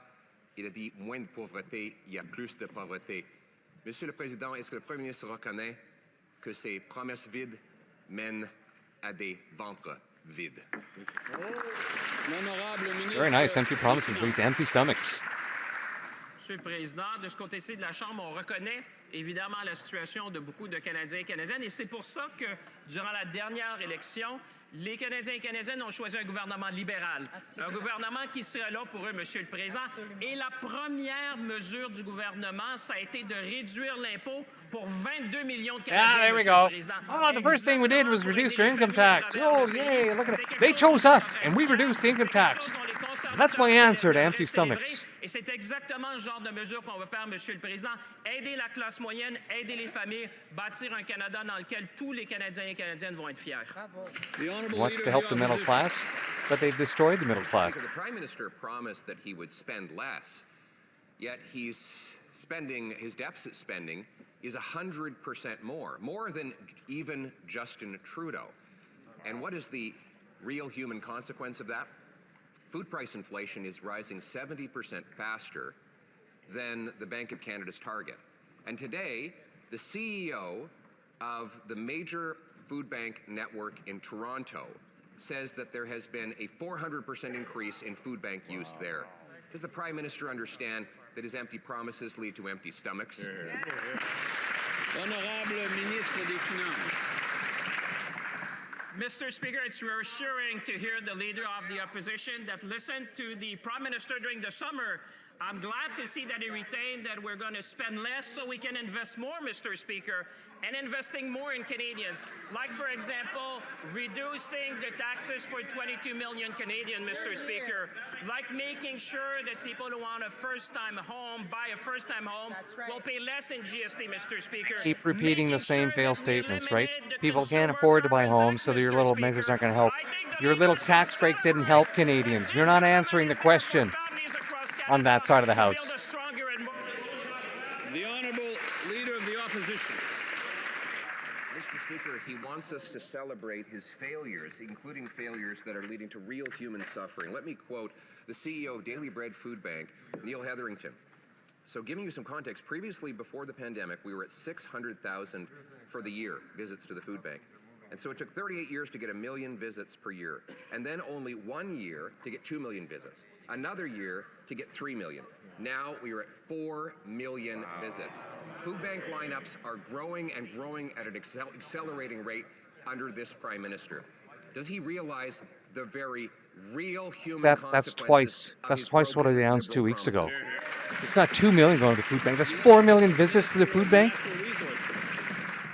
Il a dit moins de pauvreté, il y a plus de pauvreté. Monsieur le Président, est-ce que le Premier ministre reconnaît que ces promesses vides mènent à des ventres vides? Very nice. Empty promises lead to empty stomachs. Monsieur le Président, de ce côté-ci de la Chambre, on reconnaît évidemment la situation de beaucoup de Canadiens et Canadiennes. Et c'est pour ça que, durant la dernière élection, les Canadiens et Canadiennes ont choisi un gouvernement libéral. Un gouvernement qui serait là pour eux, Monsieur le Président. Et la première mesure du gouvernement, ça a été de réduire l'impôt pour 22 millions de Canadiens, there we Monsieur go. le Président. Oh, the first thing we did was reduce your income tax. Oh, yay, look at that. They chose us, and we reduced the income tax. That's my answer to empty stomachs. Et c'est exactement le genre de mesure qu'on va faire, Monsieur le Président. Aider la classe moyenne, aider les familles, bâtir un Canada dans lequel tous les Canadiens et Canadiennes vont être fiers. Wants to help the middle class, but they've destroyed the middle class. The Prime Minister promised that he would spend less, yet his deficit spending is 100% more than even Justin Trudeau. And what is the real human consequence of that? Food price inflation is rising 70% faster than the Bank of Canada's target. And today, the CEO of the major food bank network in Toronto says that there has been a 400% increase in food bank use there. Does the Prime Minister understand that his empty promises lead to empty stomachs? Honorable ministre des Finances. Mr. Speaker, it's reassuring to hear the leader of the opposition that listened to the Prime Minister during the summer. I'm glad to see that he retained that we're going to spend less so we can invest more, Mr. Speaker, and investing more in Canadians. Like, for example, reducing the taxes for 22 million Canadians, Mr. Speaker. Like making sure that people who want a first-time home, buy a first-time home, will pay less in GST, Mr. Speaker. Keep repeating the same failed statements, right? People can't afford to buy homes, so your little measures aren't going to help. Your little tax break didn't help Canadians. You're not answering the question on that side of the House. The Honourable Leader of the Opposition. Mr. Speaker, he wants us to celebrate his failures, including failures that are leading to real human suffering. Let me quote the CEO of Daily Bread Food Bank, Neil Hetherington. So giving you some context, previously before the pandemic, we were at 600,000 for the year visits to the food bank. And so it took 38 years to get 1 million visits per year, and then only 1 year to get 2 million visits, another year to get 3 million. Now we are at 4 million visits. Food bank lineups are growing and growing at an accelerating rate under this Prime Minister. Does he realize the very real human consequences? That's twice what I announced 2 weeks ago. It's not 2 million going to the food bank. That's 4 million visits to the food bank.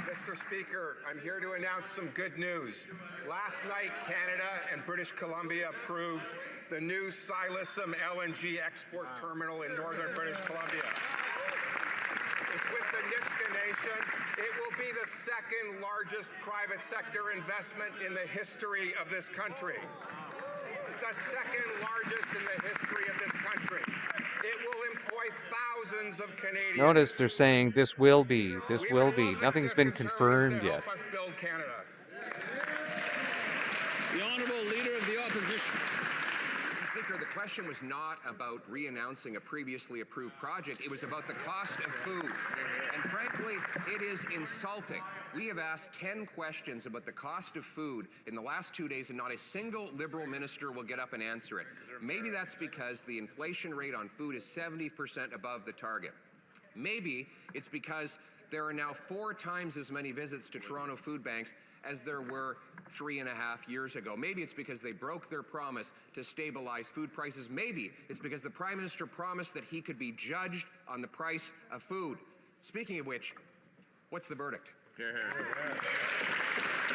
Mr. Speaker, I'm here to announce some good news. Last night, Canada and British Columbia approved the new Silicon LNG export terminal in northern British Columbia. It's with the Niska Nation. It will be the second largest private sector investment in the history of this country. The second largest in the history of this country. It will employ thousands of Canadians. Notice they're saying this will be. Nothing's been confirmed yet. Help us build Canada. The Honourable Leader of the Opposition. Mr. Speaker, the question was not about re-announcing a previously approved project. It was about the cost of food. And frankly, it is insulting. We have asked 10 questions about the cost of food in the last 2 days, and not a single Liberal minister will get up and answer it. Maybe that's because the inflation rate on food is 70% above the target. Maybe it's because there are now 4 times as many visits to Toronto food banks as there were 3.5 years ago. Maybe it's because they broke their promise to stabilize food prices. Maybe it's because the Prime Minister promised that he could be judged on the price of food. Speaking of which, what's the verdict? Hear, hear.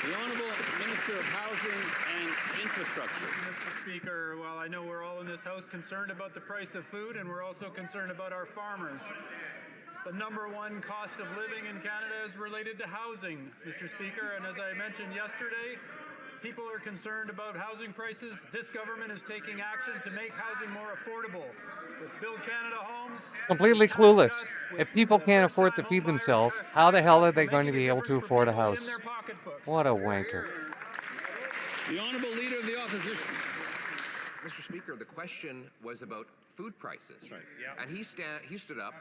The Honourable Minister of Housing and Infrastructure. Mr. Speaker, well, I know we're all in this House concerned about the price of food, and we're also concerned about our farmers. The #1 cost of living in Canada is related to housing, Mr. Speaker, and as I mentioned yesterday, people are concerned about housing prices. This government is taking action to make housing more affordable. With Build Canada Homes, Completely clueless. If people can't afford to feed themselves, how the hell are they going to be able to afford a house? What a wanker. The Honourable Leader of the Opposition. Mr. Speaker, the question was about food prices. Right. Yeah. And he stood up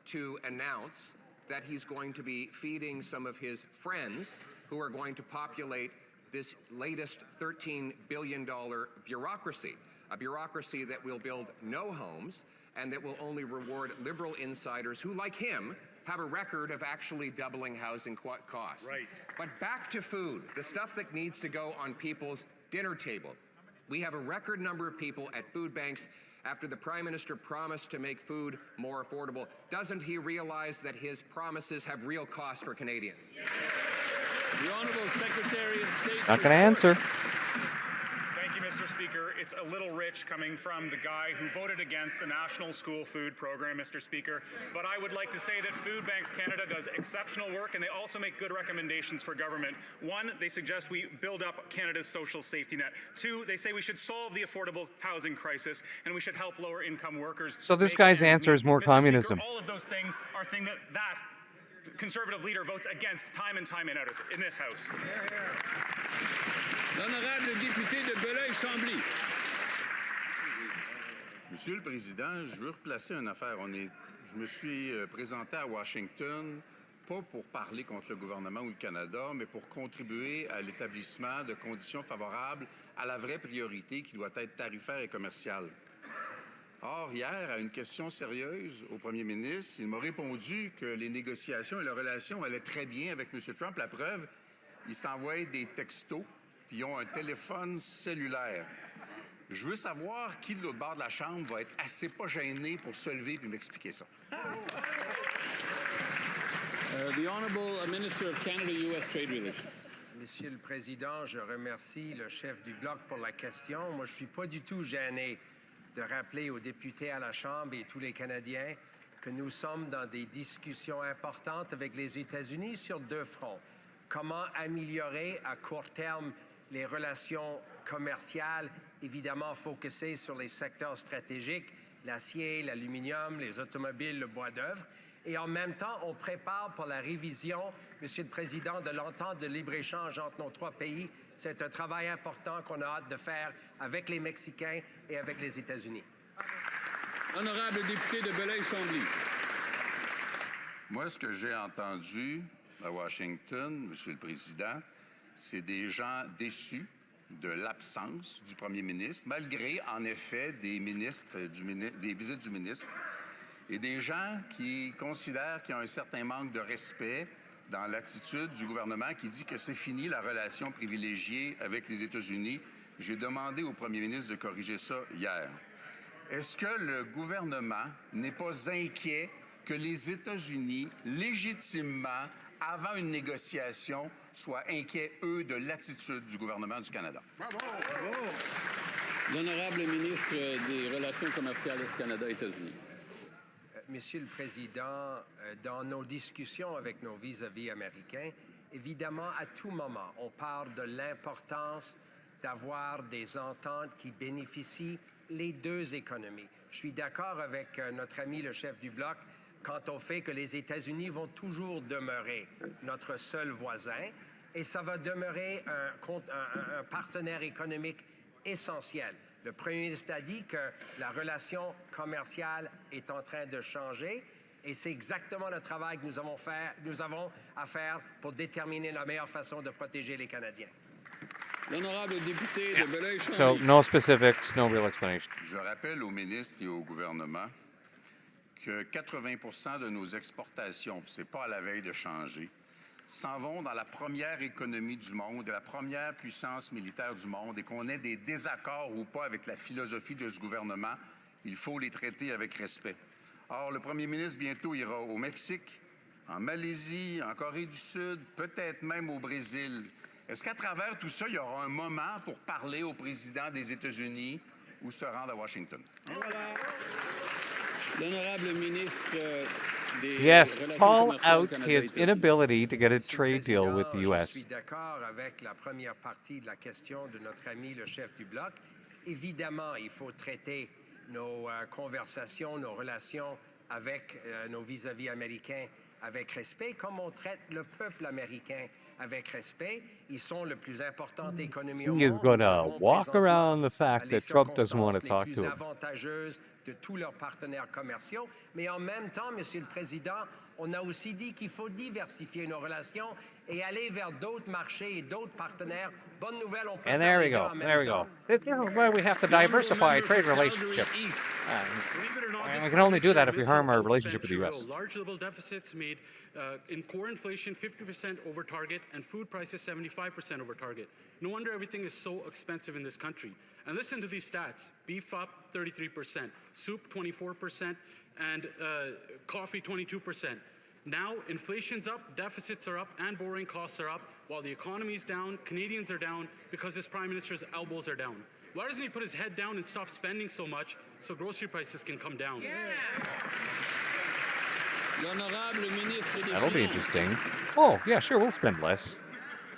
to announce that he's going to be feeding some of his friends who are going to populate this latest $13 billion bureaucracy, a bureaucracy that will build no homes and that will only reward Liberal insiders who, like him, have a record of actually doubling housing costs. Right. But back to food, the stuff that needs to go on people's dinner table. We have a record number of people at food banks after the Prime Minister promised to make food more affordable. Doesn't he realize that his promises have real costs for Canadians? The Honourable Secretary of State. Not going to answer. Thank you, Mr. Speaker. It's a little rich coming from the guy who voted against the National School Food Program, Mr. Speaker. But I would like to say that Food Banks Canada does exceptional work, and they also make good recommendations for government. 1, they suggest we build up Canada's social safety net. 2, they say we should solve the affordable housing crisis, and we should help lower income workers. So this guy's answer is more communism. Speaker, all of those things are things that Conservative leader votes against time and time in this House. L'honorable député de Belleuil-Chambly. Monsieur le Président, je veux replacer une affaire. Je me suis présenté à Washington, pas pour parler contre le gouvernement ou le Canada, mais pour contribuer à l'établissement de conditions favorables à la vraie priorité qui doit être tarifaire et commerciale. Or, hier, à une question sérieuse au premier ministre, il m'a répondu que les négociations et la relation allaient très bien avec M. Trump. La preuve, il s'envoie des textos, puis ils ont un téléphone cellulaire. Je veux savoir qui, de l'autre bord de la Chambre, va être assez pas gêné pour se lever et m'expliquer ça. The Honourable Minister of Canada-US Trade Relations. Monsieur le Président, je remercie le chef du Bloc pour la question. Moi, je ne suis pas du tout gêné de rappeler aux députés à la Chambre et tous les Canadiens que nous sommes dans des discussions importantes avec les États-Unis sur 2 fronts. Comment améliorer à court terme les relations commerciales, évidemment focusées sur les secteurs stratégiques, l'acier, l'aluminium, les automobiles, le bois d'œuvre. Et en même temps, on prépare pour la révision, Monsieur le Président, de l'entente de libre-échange entre nos 3 pays. C'est un travail important qu'on a hâte de faire avec les Mexicains et avec les États-Unis. Honorable député de Belleuil-Chambly. Moi, ce que j'ai entendu à Washington, Monsieur le Président, c'est des gens déçus de l'absence du premier ministre, malgré, en effet, des visites du ministre, et des gens qui considèrent qu'il y a un certain manque de respect dans l'attitude du gouvernement qui dit que c'est fini la relation privilégiée avec les États-Unis. J'ai demandé au premier ministre de corriger ça hier. Est-ce que le gouvernement n'est pas inquiet que les États-Unis, légitimement, avant une négociation, soient inquiets, eux, de l'attitude du gouvernement du Canada? Bravo! Bravo! L'honorable ministre des Relations commerciales Canada-États-Unis. Monsieur le Président, dans nos discussions avec nos vis-à-vis américains, évidemment, à tout moment, on parle de l'importance d'avoir des ententes qui bénéficient les 2 économies. Je suis d'accord avec notre ami le chef du Bloc quant au fait que les États-Unis vont toujours demeurer notre seul voisin et ça va demeurer un partenaire économique essentiel. Le premier ministre a dit que la relation commerciale est en train de changer et c'est exactement le travail que nous avons à faire pour déterminer la meilleure façon de protéger les Canadiens. L'honorable député de Belleuil-Chambly. So no specifics, no real explanation. Je rappelle au ministre et au gouvernement que 80% de nos exportations, puis c'est pas à la veille de changer, s'en vont dans la première économie du monde, la première puissance militaire du monde, et qu'on ait des désaccords ou pas avec la philosophie de ce gouvernement, il faut les traiter avec respect. Or, le premier ministre bientôt ira au Mexique, en Malaisie, en Corée du Sud, peut-être même au Brésil. Est-ce qu'à travers tout ça, il y aura un moment pour parler au président des États-Unis ou se rendre à Washington? Voilà. L'honorable ministre des Yes, Relations call commerciales out Canada his États-Unis. inability to get a trade deal with the Je U.S. suis d'accord avec la première partie de la question de notre ami le chef du Bloc. Évidemment, il faut traiter nos conversations, nos relations avec nos vis-à-vis américains avec respect, comme on traite le peuple américain avec respect. Ils sont la plus importante économie au He is monde. going Nous to avons walk présentement around the fact les that Trump doesn't want to circonstances talk les to plus him. avantageuses de tous leurs partenaires commerciaux. Mais en même temps, Monsieur le Président, on a aussi dit qu'il faut diversifier nos relations et aller vers d'autres marchés et d'autres partenaires. Bonne nouvelle, on peut And faire there we les deux go. en même There we temps. go. This is why we have to diversify trade relationships. And we can only do that if we harm our relationship with the U.S. Large level deficits made in core inflation 50% over target and food prices 75% over target. No wonder everything is so expensive in this country. And listen to these stats. Beef up 33%, soup 24%, and coffee 22%. Now, inflation's up, deficits are up, and borrowing costs are up, while the economy's down, Canadians are down, because this Prime Minister's elbows are down. Why doesn't he put his head down and stop spending so much so grocery prices can come down? L'honorable ministre des That'll be Finances. interesting. Oh, yeah, sure, we'll spend less.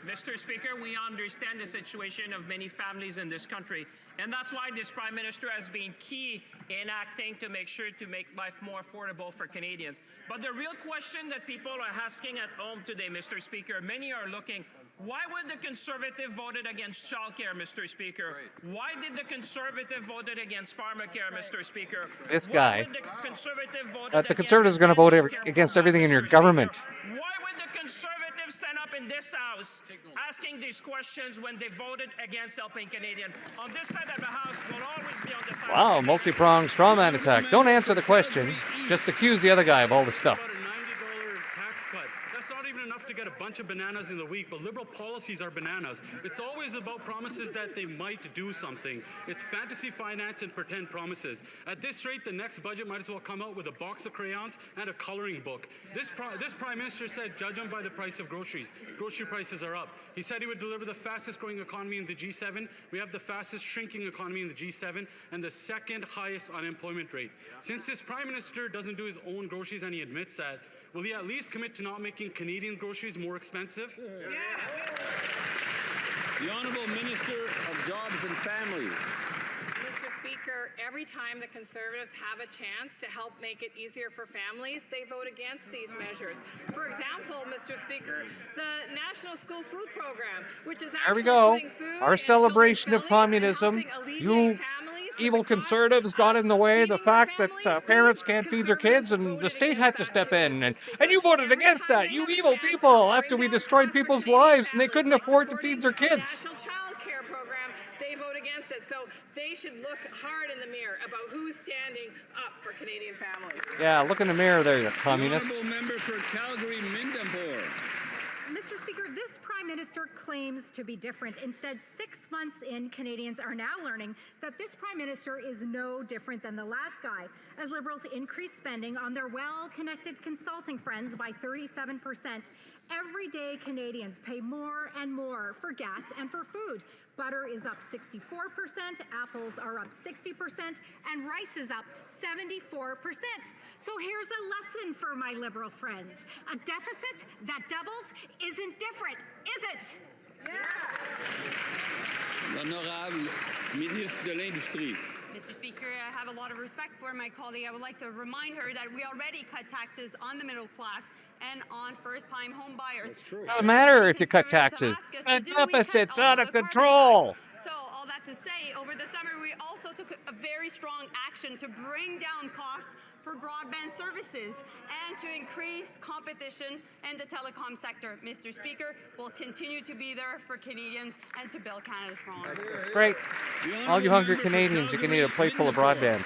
Mr. Speaker, we understand the situation of many families in this country, and that's why this Prime Minister has been key in acting to make sure to make life more affordable for Canadians. But the real question that people are asking at home today, Mr. Speaker, many are looking, why would the Conservative voted against childcare, Mr. Speaker? Why did the Conservative voted against pharmacare, Mr. Speaker? This Why guy. would the Conservative voted The against Conservatives are going to vote against everything in your government. Why would the Conservatives stand up in this House asking these questions when they voted against helping Canadians? On this side of the House, we'll always be on the side Wow, of multi-pronged straw man attack. Don't answer the question. Just accuse the other guy of all the stuff. Tax cut. That's not even enough to get a bunch of bananas in the week, but liberal policies are bananas. It's always about promises that they might do something. It's fantasy finance and pretend promises. At this rate, the next budget might as well come out with a box of crayons and a coloring book. This Prime Minister said, judge them by the price of groceries. Grocery prices are up. He said he would deliver the fastest growing economy in the G7. We have the fastest shrinking economy in the G7 and the second highest unemployment rate. Since this Prime Minister doesn't do his own groceries and he admits that, will he at least commit to not making Canadian groceries more expensive? The Honourable Minister of Jobs and Families. Mr. Speaker, every time the Conservatives have a chance to help make it easier for families, they vote against these measures. For example, Mr. Speaker, the National School Food Program, which is There we actually go. putting food Our in celebration of children's bellies communism. and helping You alleviate families evil conservatives got in the way. The fact that parents can't feed their kids and the state had to step in. And you voted against that. You evil people. After we destroyed people's lives and they couldn't afford to feed their kids. National Child Care Program, they vote against it. So they should look hard in the mirror about who's standing up for Canadian families. Yeah, look in the mirror there, you communist. The Honourable Member for Calgary-Mindempore. Mr. Speaker, this Prime Minister claims to be different. Instead, 6 months in, Canadians are now learning that this Prime Minister is no different than the last guy, as Liberals increase spending on their well-connected consulting friends by 37%. Every day, Canadians pay more and more for gas and for food. Butter is up 64%, apples are up 60%, and rice is up 74%. So here's a lesson for my Liberal friends. A deficit that doubles isn't different, is it? L'Honorable Ministre de l'Industrie. Mr. Speaker, I have a lot of respect for my colleague. I would like to remind her that we already cut taxes on the middle class and on first-time home buyers. Doesn't matter if you cut taxes. The deficit's out of control. So all that to say, over the summer we also took a very strong action to bring down costs for broadband services and to increase competition in the telecom sector. Mr. Speaker, we'll continue to be there for Canadians and to build Canada strong. Great. All you hungry Canadians, you can eat a plate full of broadband.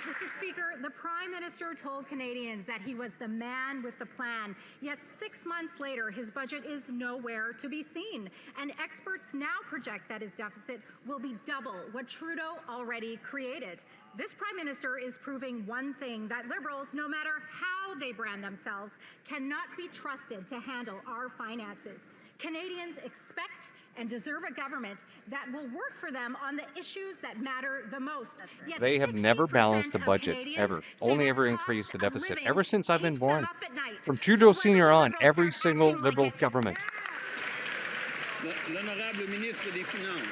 Mr. Speaker, the Prime Minister told Canadians that he was the man with the plan, yet 6 months later, his budget is nowhere to be seen. And experts now project that his deficit will be double what Trudeau already created. This Prime Minister is proving one thing, that Liberals, no matter how they brand themselves, cannot be trusted to handle our finances. Canadians expect and deserve a government that will work for them on the issues that matter the most. Yet They have never balanced the budget, ever. Only ever increased the deficit, ever since I've been born. From Trudeau Sr. on, every single Liberal government. L'honorable ministre des Finances.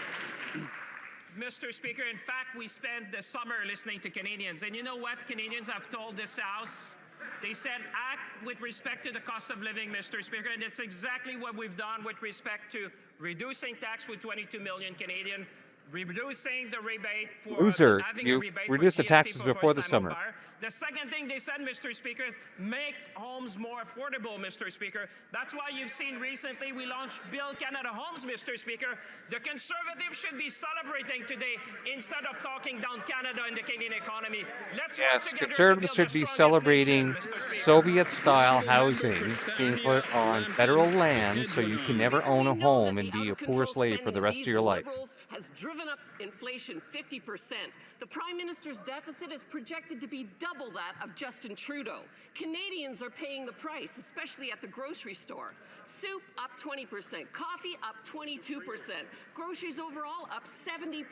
Mr. Speaker, in fact, we spent the summer listening to Canadians. And you know what Canadians have told this House? They said act with respect to the cost of living, Mr. Speaker, and it's exactly what we've done with respect to reducing tax for 22 million Canadians, reducing the rebate for Loser, having you a rebate reduced for the GST taxes for before the first-time summer. homebuyer. The second thing they said, Mr. Speaker, is make homes more affordable, Mr. Speaker. That's why you've seen recently we launched Build Canada Homes, Mr. Speaker. The Conservatives should be celebrating today instead of talking down Canada and the Canadian economy. Let's work Yes, together Conservatives to build should be the strongest celebrating nation, Mr. Speaker. Soviet-style housing being put on federal land so you can never own a home and be a poor slave for the rest of your life. Has driven up inflation 50%. The Prime Minister's deficit is projected to be double that of Justin Trudeau. Canadians are paying the price, especially at the grocery store. Soup up 20%, coffee up 22%, groceries overall up 70%.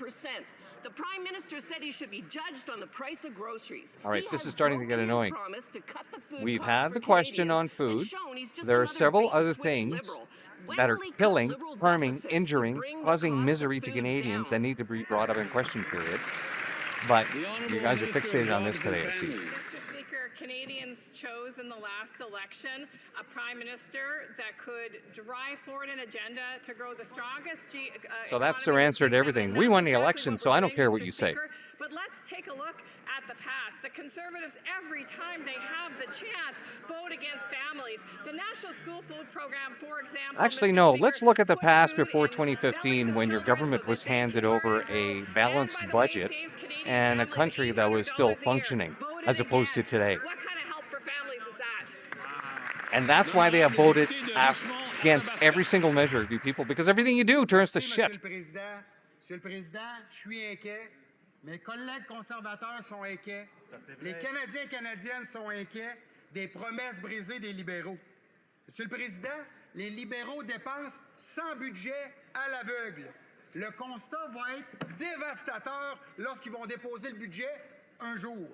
The Prime Minister said he should be judged on the price of groceries. All right, He this has is starting to get broken his annoying. promise to cut the food We've costs had for the question Canadians on and food. shown he's just There are another several bait other switch things liberal. When that are will he cut killing, liberal harming, deficits to injuring, bring the causing cost of misery to food Canadians down? that need to be brought up in question period. But you guys are fixated on this today, I see. Mr. Speaker, Canadians chose in the last election a Prime Minister that could drive forward an agenda to grow the strongest So that's their answer to everything. We won the election, so I don't care what you say. But let's take a look at the past. The Conservatives, every time they have the chance, vote against families. The National School Food Program, for example. Actually, Mr. no. Speaker, Let's look at the puts past food before in 2015 when your government was handed over a balanced budget and a country that was still functioning, as opposed to today. What kind of help for families is that? And that's why they have voted against every single measure, you people, because everything you do turns to shit. Monsieur le Président, je suis inquiet. Mes collègues conservateurs sont inquiets. Les Canadiens et Canadiennes sont inquiets des promesses brisées des libéraux. Monsieur le Président, les libéraux dépensent sans budget à l'aveugle. Le constat va être dévastateur lorsqu'ils vont déposer le budget un jour.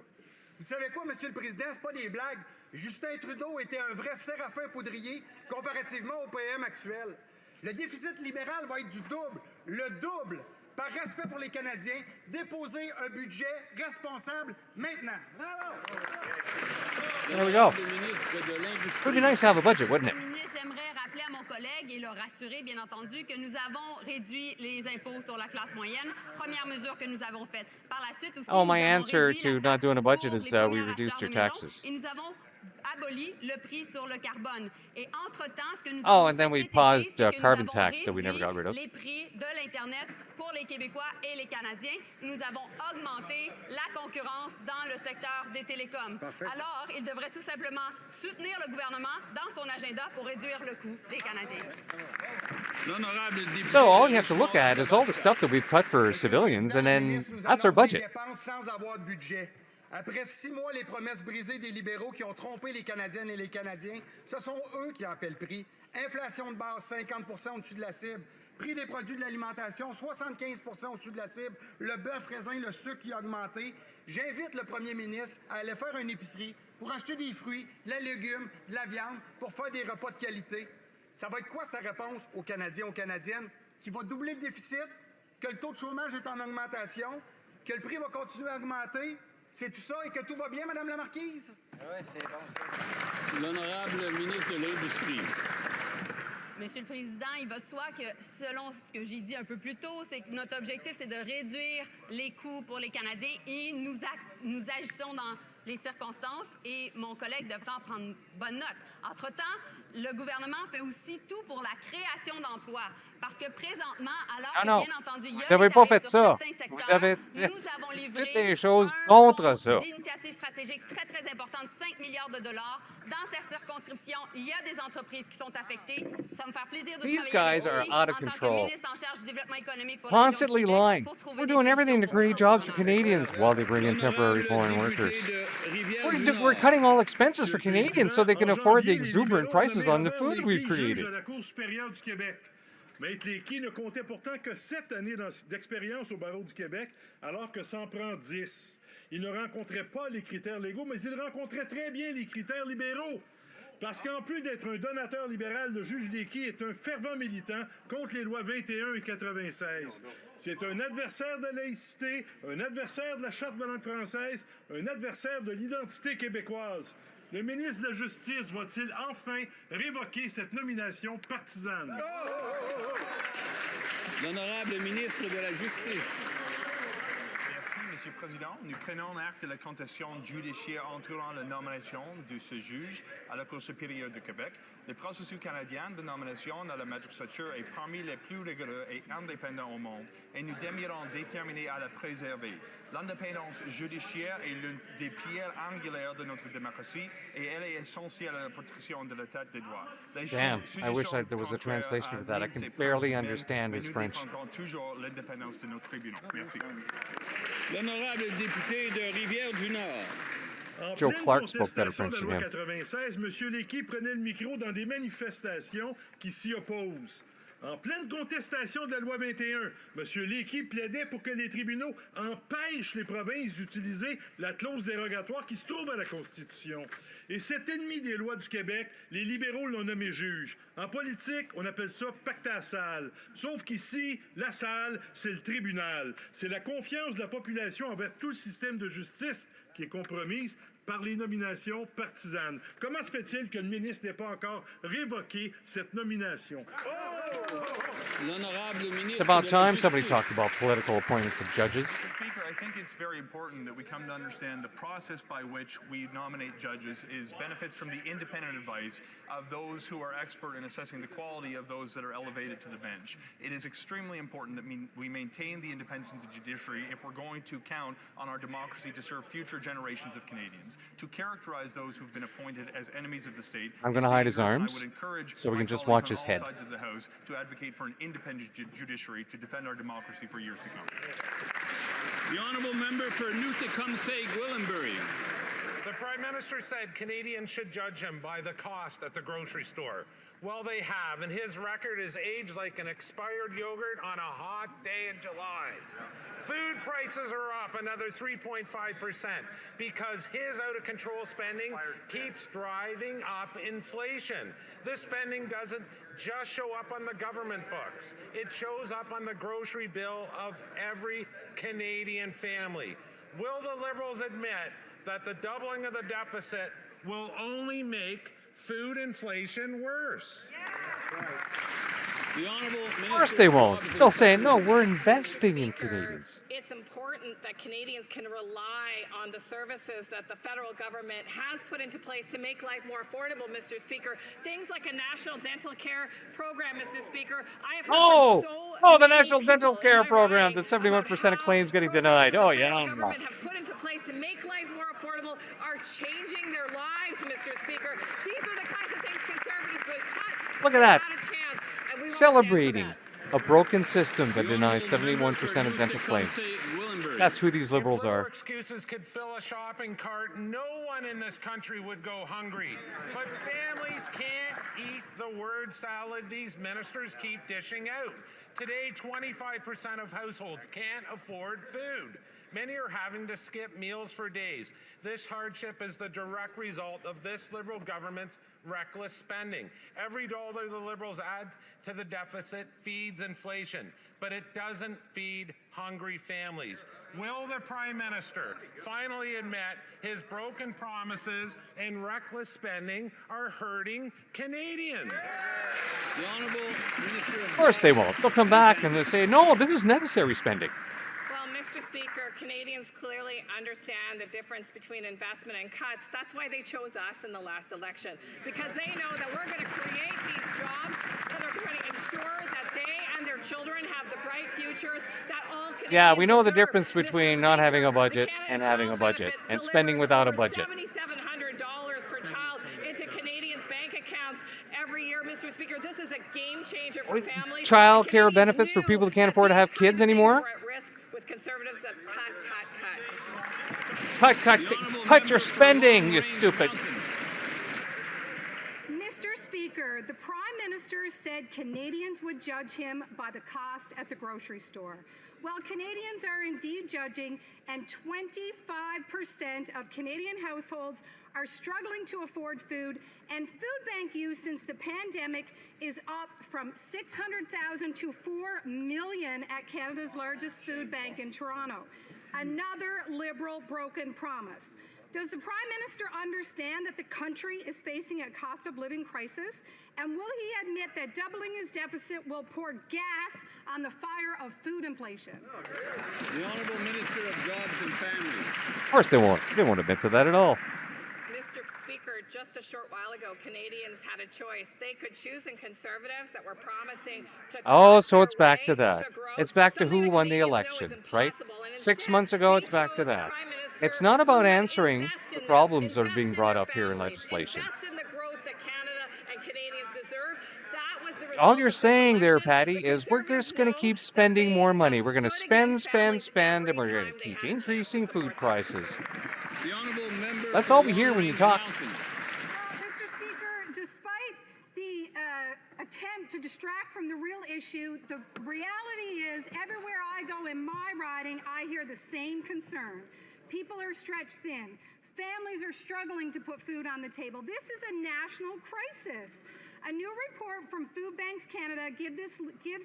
Vous savez quoi, Monsieur le Président, c'est pas des blagues. Justin Trudeau était un vrai Séraphin Poudrier comparativement au PM actuel. Le déficit libéral va être du double, le double. Par respect pour les Canadiens, déposer un budget responsable maintenant. There we go. Pretty nice to have a budget, wouldn't it? J'aimerais rappeler à mon collègue et le rassurer, bien entendu, que nous avons réduit les impôts sur la classe moyenne. Première mesure que nous avons faite. Par la suite aussi, Oh, my nous avons answer réduit to la not doing a budget pour is les we premiers reduced your acheteurs de maison taxes. et nous avons aboli le prix sur le carbone. Et entre-temps, ce que nous Oh, avons and then fait we cet été, paused c'est que nous carbon avons tax that we never réduit got rid of. les prix de l'Internet pour les Québécois et les Canadiens. Nous avons augmenté la concurrence dans le secteur des télécoms. Alors, il devrait tout simplement soutenir le gouvernement dans son agenda pour réduire le coût des Canadiens. So all you have to look at is all the stuff that we've cut for civilians, and then that's our budget. Sans avoir de budget. Après 6 mois, les promesses brisées des libéraux qui ont trompé les Canadiennes et les Canadiens, ce sont eux qui en paient le prix. Inflation de base, 50% au-dessus de la cible. Prix des produits de l'alimentation, 75% au-dessus de la cible. Le bœuf, raisin, le sucre qui a augmenté. J'invite le premier ministre à aller faire une épicerie pour acheter des fruits, de la légumes, de la viande, pour faire des repas de qualité. Ça va être quoi sa réponse aux Canadiens, aux Canadiennes? Qui va doubler le déficit, que le taux de chômage est en augmentation, que le prix va continuer à augmenter. C'est tout ça et que tout va bien, Madame la Marquise? Oui, c'est bon. L'honorable ministre de l'Industrie. Monsieur le Président, il va de soi que, selon ce que j'ai dit un peu plus tôt, c'est que notre objectif, c'est de réduire les coûts pour les Canadiens et nous agissons dans les circonstances et mon collègue devrait en prendre bonne note. Entre-temps, le gouvernement fait aussi tout pour la création d'emplois. Parce que présentement, alors que, bien entendu, il y a vous n'avez des pas tarifs fait sur ça. certains secteurs, Vous avez nous avons livré toutes les choses un contre fonds ça. d'initiatives stratégiques très, très importantes, 5 milliards de dollars. Dans cette circonscription, il y a des entreprises qui sont affectées. Ça va me faire plaisir de These travailler guys are avec lui out of en tant que control. ministre en charge du développement économique pour la région Constantly du Québec lying. pour trouver We're des doing everything to solutions pour create jobs for Canadians while they bring in temporary foreign workers. We're cutting all expenses for Canadians so they can afford the exuberant prices on the food we've created. Maître Léky ne comptait pourtant que 7 années d'expérience au barreau du Québec, alors que s'en prend 10. Il ne rencontrait pas les critères légaux, mais il rencontrait très bien les critères libéraux. Parce qu'en plus d'être un donateur libéral, le juge Léky est un fervent militant contre les lois 21 et 96. C'est un adversaire de la laïcité, un adversaire de la Charte de la langue française, un adversaire de l'identité québécoise. Le ministre de la Justice va-t-il enfin révoquer cette nomination partisane? L'honorable ministre de la Justice. Merci, Monsieur le Président. Nous prenons acte de la contestation judiciaire entourant la nomination de ce juge à la Cour supérieure du Québec. Le processus canadien de nomination à la magistrature est parmi les plus rigoureux et indépendants au monde et nous demeurons déterminés à la préserver. L'indépendance judiciaire est l'une des pierres angulaires de notre démocratie et elle est essentielle à la protection de l'état de droit. Damn, I wish there was a translation for that. I can barely understand his French. Nous défendrons toujours l'indépendance de nos tribunaux. Merci. L'honorable député de Rivière-du-Nord. Joe Clark spoke better French En than pleine contestation de la loi him. 96, M. Léky prenait le micro dans des manifestations qui s'y opposent. En pleine contestation de la loi 21, M. Léky plaidait pour que les tribunaux empêchent les provinces d'utiliser la clause dérogatoire qui se trouve à la Constitution. Et cet ennemi des lois du Québec, les libéraux l'ont nommé juge. En politique, on appelle ça pacte à la salle. Sauf qu'ici, la salle, c'est le tribunal. C'est la confiance de la population envers tout le système de justice qui est compromise par les nominations partisanes. Comment se fait-il que le ministre n'ait pas encore révoqué cette nomination? It's about time somebody talked about political appointments of judges. Mr. Speaker, I think it's very important that we come to understand the process by which we nominate judges is benefits from the independent advice of those who are expert in assessing the quality of those that are elevated to the bench. It is extremely important that we maintain the independence of the judiciary if we're going to count on our democracy to serve future generations of Canadians. To characterize those who've been appointed as enemies of the state, I'm going to hide his arms so we can just watch his head. sides of the House to advocate for an independent judiciary to defend our democracy for years to come. The honourable member for Newtecumseh-Gwillimbury. The Prime Minister said Canadians should judge him by the cost at the grocery store. Well, they have, and his record is aged like an expired yogurt on a hot day in July. Food prices are up another 3.5% because his out-of-control spending keeps driving up inflation. This spending doesn't just show up on the government books. It shows up on the grocery bill of every Canadian family. Will the Liberals admit that the doubling of the deficit will only make food inflation worse? The honourable Of course they won't. They'll say, no, we're investing in Canadians. It's important that Canadians can rely on the services that the federal government has put into place to make life more affordable, Mr. Speaker. Things like a national dental care program, Mr. Speaker. I have heard from the National Dental Care Program, the 71% of claims getting denied. Oh, yeah. government have put into place to make life more affordable are changing their lives, Mr. Speaker. These are the kinds of things conservatives would cut. Look at that. Not a chance, and we won't Celebrating a broken system that denies 71% of dental claims. That's who these liberals If are. excuses could fill a shopping cart, no one in this country would go hungry. But families can't eat the word salad these ministers keep dishing out. Today, 25% of households can't afford food. Many are having to skip meals for days. This hardship is the direct result of this Liberal government's reckless spending. Every dollar the Liberals add to the deficit feeds inflation, but it doesn't feed hungry families. Will the Prime Minister finally admit his broken promises and reckless spending are hurting Canadians? The Honourable Minister Of course they won't. They'll come back and they'll say, no, this is necessary spending. Well, Mr. Speaker, Canadians clearly understand the difference between investment and cuts. That's why they chose us in the last election, because they know that we're going to create these jobs that are going to ensure that they and their children have the bright futures that all Canadians Yeah, we know the deserve. difference between not having a budget and having a budget, and spending without a budget. $7,700 per child into Canadians' bank accounts every year, Mr. Speaker. This is a game changer for families. Child care benefits for people who can't afford to have kids anymore? We're at risk with conservatives that Cut your spending, you stupid. Mr. Speaker, the Prime Minister said Canadians would judge him by the cost at the grocery store. Well, Canadians are indeed judging, and 25% of Canadian households are struggling to afford food, and food bank use since the pandemic is up from 600,000 to 4 million at Canada's largest food bank in Toronto. Another Liberal broken promise. Does the Prime Minister understand that the country is facing a cost of living crisis? And will he admit that doubling his deficit will pour gas on the fire of food inflation? The Honourable Minister of Jobs and Family. Of course they won't. They won't admit to that at all. Mr. Speaker, just a short while ago, Canadians had a choice. They could choose in Conservatives that were promising to Oh, so it's back to that. It's back to who won the election, right? 6 months ago, it's back to that. It's not about answering the problems that are being brought up here in legislation. All you're saying there, Patty, is we're just going to keep spending more money. We're going to spend, and we're going to keep increasing food prices. That's all we hear when you talk. Mr. Speaker, despite the attempt to distract from the real issue, the reality is everywhere I go in my riding, I hear the same concern. People are stretched thin. Families are struggling to put food on the table. This is a national crisis. A new report from Food Banks Canada gives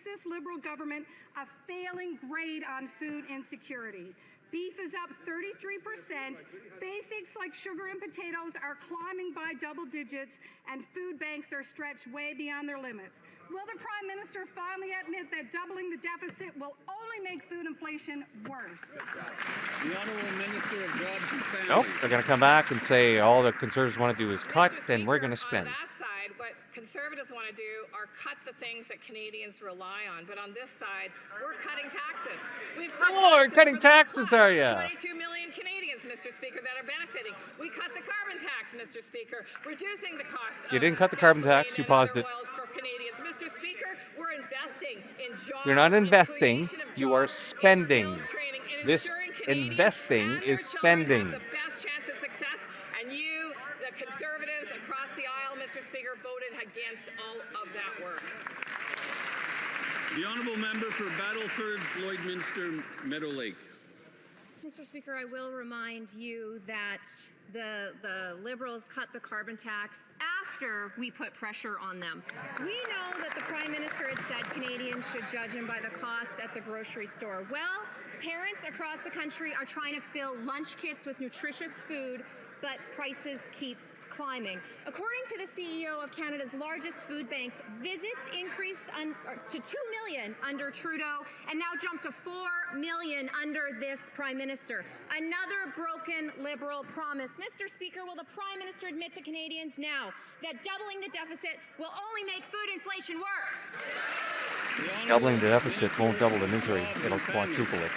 this Liberal government a failing grade on food insecurity. Beef is up 33%, basics like sugar and potatoes are climbing by double digits, and food banks are stretched way beyond their limits. Will the Prime Minister finally admit that doubling the deficit will only make food inflation worse? The Honourable Minister of Jobs and Family. Nope, they're going to come back and say all the Conservatives want to do is cut, and we're going to spend. On that side, what Conservatives want to do are cut the things that Canadians rely on. But on this side, we're cutting taxes. We've cut you're cutting taxes, are you? 22 million Canadians, Mr. Speaker, that are benefiting. We cut the carbon tax, Mr. Speaker, reducing the cost You didn't cut the carbon tax, you paused it. for Canadians. Mr. Speaker, we're investing in jobs. You're not investing, you are spending. This investing is spending. The best chance of success, and you, the Conservatives across the aisle, Mr. Speaker, voted against all of that work. The Honourable Member for Battleford's Lloydminster Meadow Lake. Mr. Speaker, I will remind you that the Liberals cut the carbon tax after we put pressure on them. We know that the Prime Minister had said Canadians should judge him by the cost at the grocery store. Well, parents across the country are trying to fill lunch kits with nutritious food, but prices keep climbing. According to the CEO of Canada's largest food banks, visits increased to 2 million under Trudeau and now jumped to 4 million under this Prime Minister. Another broken Liberal promise. Mr. Speaker, will the Prime Minister admit to Canadians now that doubling the deficit will only make food inflation worse? Doubling the deficit won't double the misery. It'll quadruple it.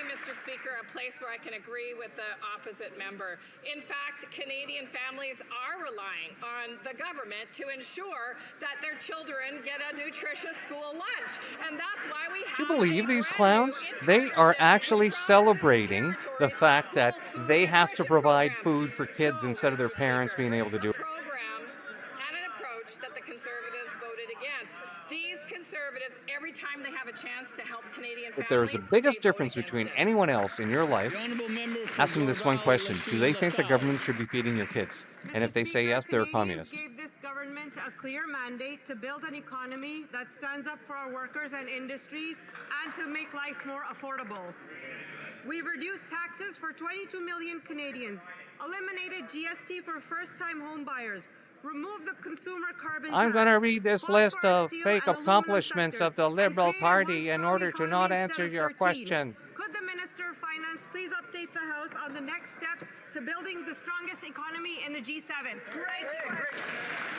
Mr. Speaker, a place where I can agree with the opposite member. In fact, Canadian families are relying on the government to ensure that their children get a nutritious school lunch. And that's why we have... Do you believe these clowns? They are actually celebrating the fact that they have to provide food for kids instead of their parents being able to do it. ...program and an approach that the Conservatives voted against. These Conservatives every time they have a chance to help Canadian If families. there is the biggest they vote difference against between it. anyone else in your life, ask them this one question. Do they think the government should be feeding your kids? And if they say yes, they're a communist. Gave this government a clear mandate to build an economy that stands up for our workers and industries and to make life more affordable. We've reduced taxes for 22 million Canadians, eliminated GST for first-time home buyers, removed the consumer carbon I'm going to tax, read this fought list for our of steel fake and aluminum accomplishments sectors, of the and Liberal created one Party in strong order to not economy answer instead of your 13. question. Could the Minister of Finance please update the House on the next steps to building the strongest economy in the G7? Thank you.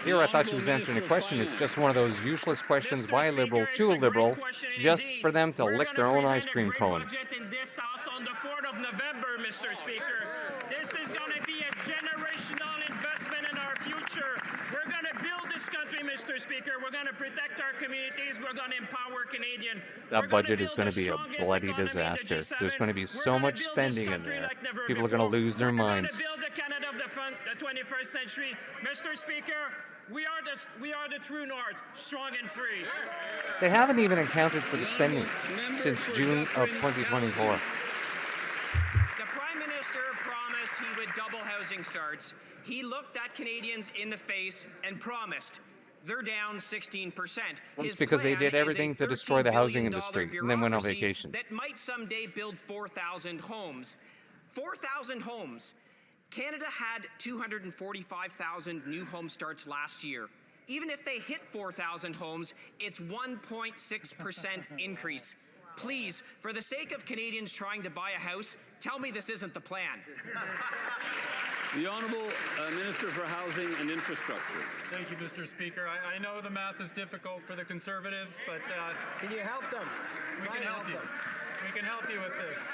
Here, I thought she was answering a question. It's just one of those useless questions by a Liberal to a Liberal, just for them to lick their own ice cream cone. Budget in this House on the 4th of November, Mr. Speaker. This is going to be a generational investment in our future. We're going to build this country, Mr. Speaker. We're going to protect our communities. We're going to empower Canadian. That budget is going to be a bloody disaster. There's going to be so much spending in there. People are going to lose their minds. We're going to build the Canada of the 21st century. Mr. Speaker, we are the true north, strong and free. They haven't even accounted for the spending since June of 2024. The Prime Minister promised he would double housing starts. He looked at Canadians in the face and promised. They're down 16%. That's because they did everything to destroy the housing industry and then went on vacation. That might someday build 4,000 homes. 4,000 homes. Canada had 245,000 new home starts last year. Even if they hit 4,000 homes, it's 1.6% increase. Please, for the sake of Canadians trying to buy a house, tell me this isn't the plan. The Honourable Minister for Housing and Infrastructure. Thank you, Mr. Speaker. I know the math is difficult for the Conservatives, but Can you help them? we can help you. We can help you with this.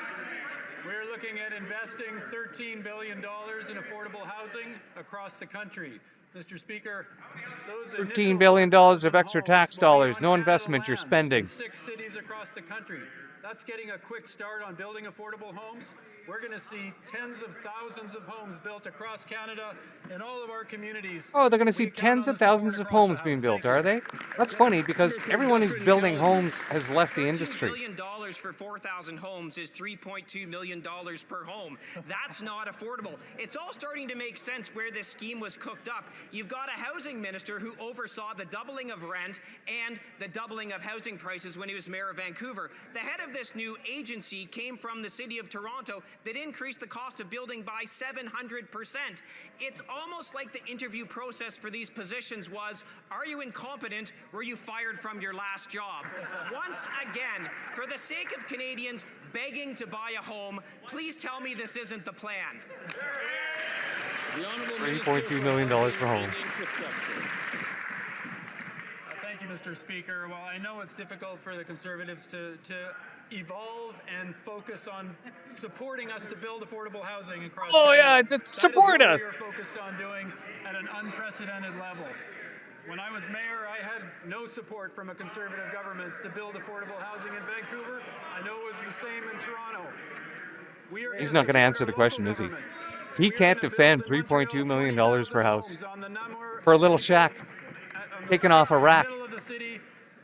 We're looking at investing $13 billion in affordable housing across the country. Mr. Speaker, those $13 billion of extra tax dollars, no investment you're spending. in 6 cities across the country. That's getting a quick start on building affordable homes. We're going to see tens of thousands of homes built across Canada and all of our communities. Oh, they're going to see tens of thousands of homes being built, are they? That's funny because everyone who's building homes has left the industry. $2 billion for 4,000 homes is $3.2 million per home. That's not affordable. It's all starting to make sense where this scheme was cooked up. You've got a housing minister who oversaw the doubling of rent and the doubling of housing prices when he was mayor of Vancouver. The head of this new agency came from the city of Toronto that increased the cost of building by 700%. It's almost like the interview process for these positions was, are you incompetent? Were you fired from your last job? Once again, for the sake of Canadians begging to buy a home, please tell me this isn't the plan. $3.2 million per home. Thank you, Mr. Speaker. Well, I know it's difficult for the Conservatives to evolve and focus on supporting us to build affordable housing across Oh, Canada. yeah, it's support that us. is what we are focused on doing at an unprecedented level. When I was mayor, I had no support from a Conservative government to build affordable housing in Vancouver. I know it was the same in Toronto. He's not going to answer the question, is he? He can't defend $3.2 million per house for a little shack taken off a rack.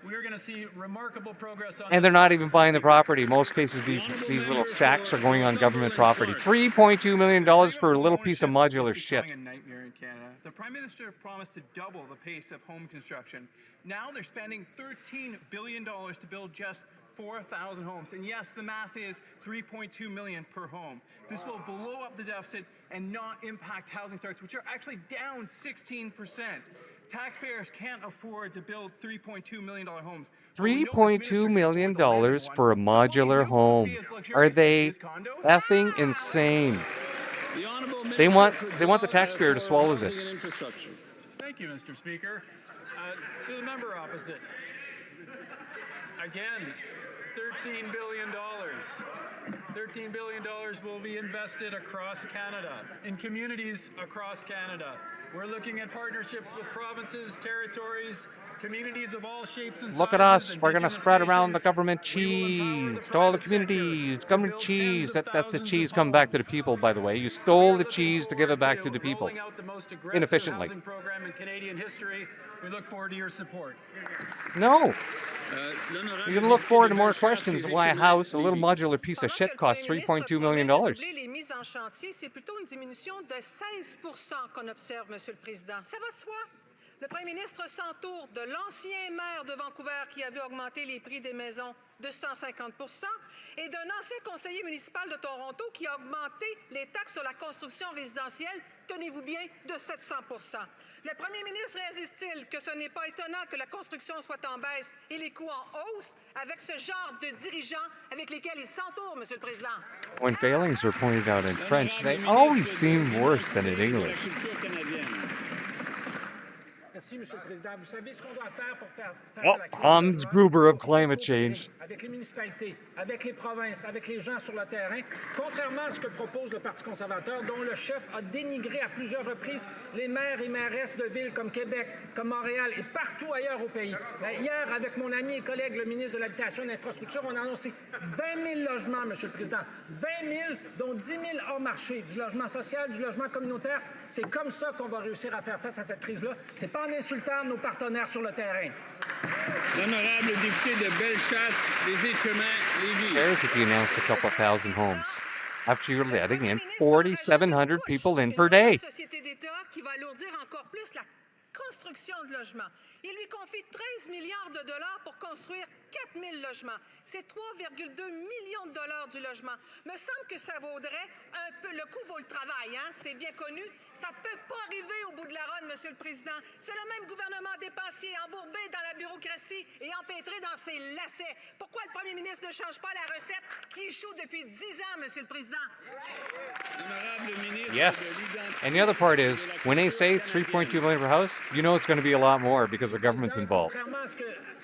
We're going to see remarkable progress on And they're not even buying the property. In most cases, these little shacks are going on government property. $3.2 million for a little piece of modular shit. A nightmare in Canada. The Prime Minister promised to double the pace of home construction. Now they're spending $13 billion to build just 4,000 homes. And yes, the math is $3.2 million per home. This will blow up the deficit and not impact housing starts, which are actually down 16%. Taxpayers can't afford to build $3.2 million homes. $3.2 million for a modular home. Are they effing insane? They want the taxpayer to swallow this. Thank you, Mr. Speaker. To the member opposite. Again, $13 billion. $13 billion will be invested across Canada, in communities across Canada. We're looking at partnerships with provinces, territories, communities of all shapes and sizes. Look at us. We're going to spread around the government cheese to all the communities. Government cheese. That's the cheese coming back to the people, by the way. You stole the cheese to give it back to the people. Inefficiently. Housing program in Canadian history. We look forward to your support. No. You can look forward to more questions of why a house, a little modular piece of shit, costs $3.2 million. Les mises en chantier, c'est plutôt une diminution de 16 qu'on observe, Monsieur le Président. Ça va de soi. Le Premier ministre s'entoure de l'ancien maire de Vancouver qui avait augmenté les prix des maisons de 150 et d'un ancien conseiller municipal de Toronto qui a augmenté les taxes sur la construction résidentielle, tenez-vous bien, de 700 Le Premier ministre réalise-t-il que ce n'est pas étonnant que la construction soit en baisse et les coûts en hausse avec ce genre de dirigeants avec lesquels il s'entoure, Monsieur le Président? When failings are pointed out in French, they always seem worse than in English. Merci, Monsieur le Président. Vous savez ce qu'on doit faire pour faire face Oh, à la crise Hans Gruber of climate change. avec les municipalités, avec les provinces, avec les gens sur le terrain, contrairement à ce que propose le Parti conservateur, dont le chef a dénigré à plusieurs reprises les maires et mairesses de villes comme Québec, comme Montréal et partout ailleurs au pays. Hier, avec mon ami et collègue, le ministre de l'Habitation et de l'Infrastructure, on a annoncé 20 000 logements, Monsieur le Président. 20 000, dont 10 000 hors marché, du logement social, du logement communautaire. C'est comme ça qu'on va réussir à faire face à cette crise-là. C'est pas en insultant nos partenaires sur le terrain. L'honorable député de Bellechasse, les Échemins, Lévis. Cares if you announced a couple thousand homes after you're letting in 4,700 people in per day. Société d'État qui va alourdir encore plus la construction de logements. Il lui confie 13 milliards de dollars pour construire 4 000 logements. C'est 3,2 millions de dollars du logement. Me semble que ça vaudrait un peu... Le coût vaut le travail, hein? C'est bien connu. Ça peut pas arriver au bout de la ronde, Monsieur le Président. C'est le même gouvernement dépensier, embourbé dans la bureaucratie et empêtré dans ses lacets. Pourquoi le Premier ministre ne change pas la recette qui échoue depuis 10 ans, Monsieur le Président? Yes. And the other part is, when they say $3.2 million per house, you know it's going to be a lot more because the government's involved. Contrairement à ce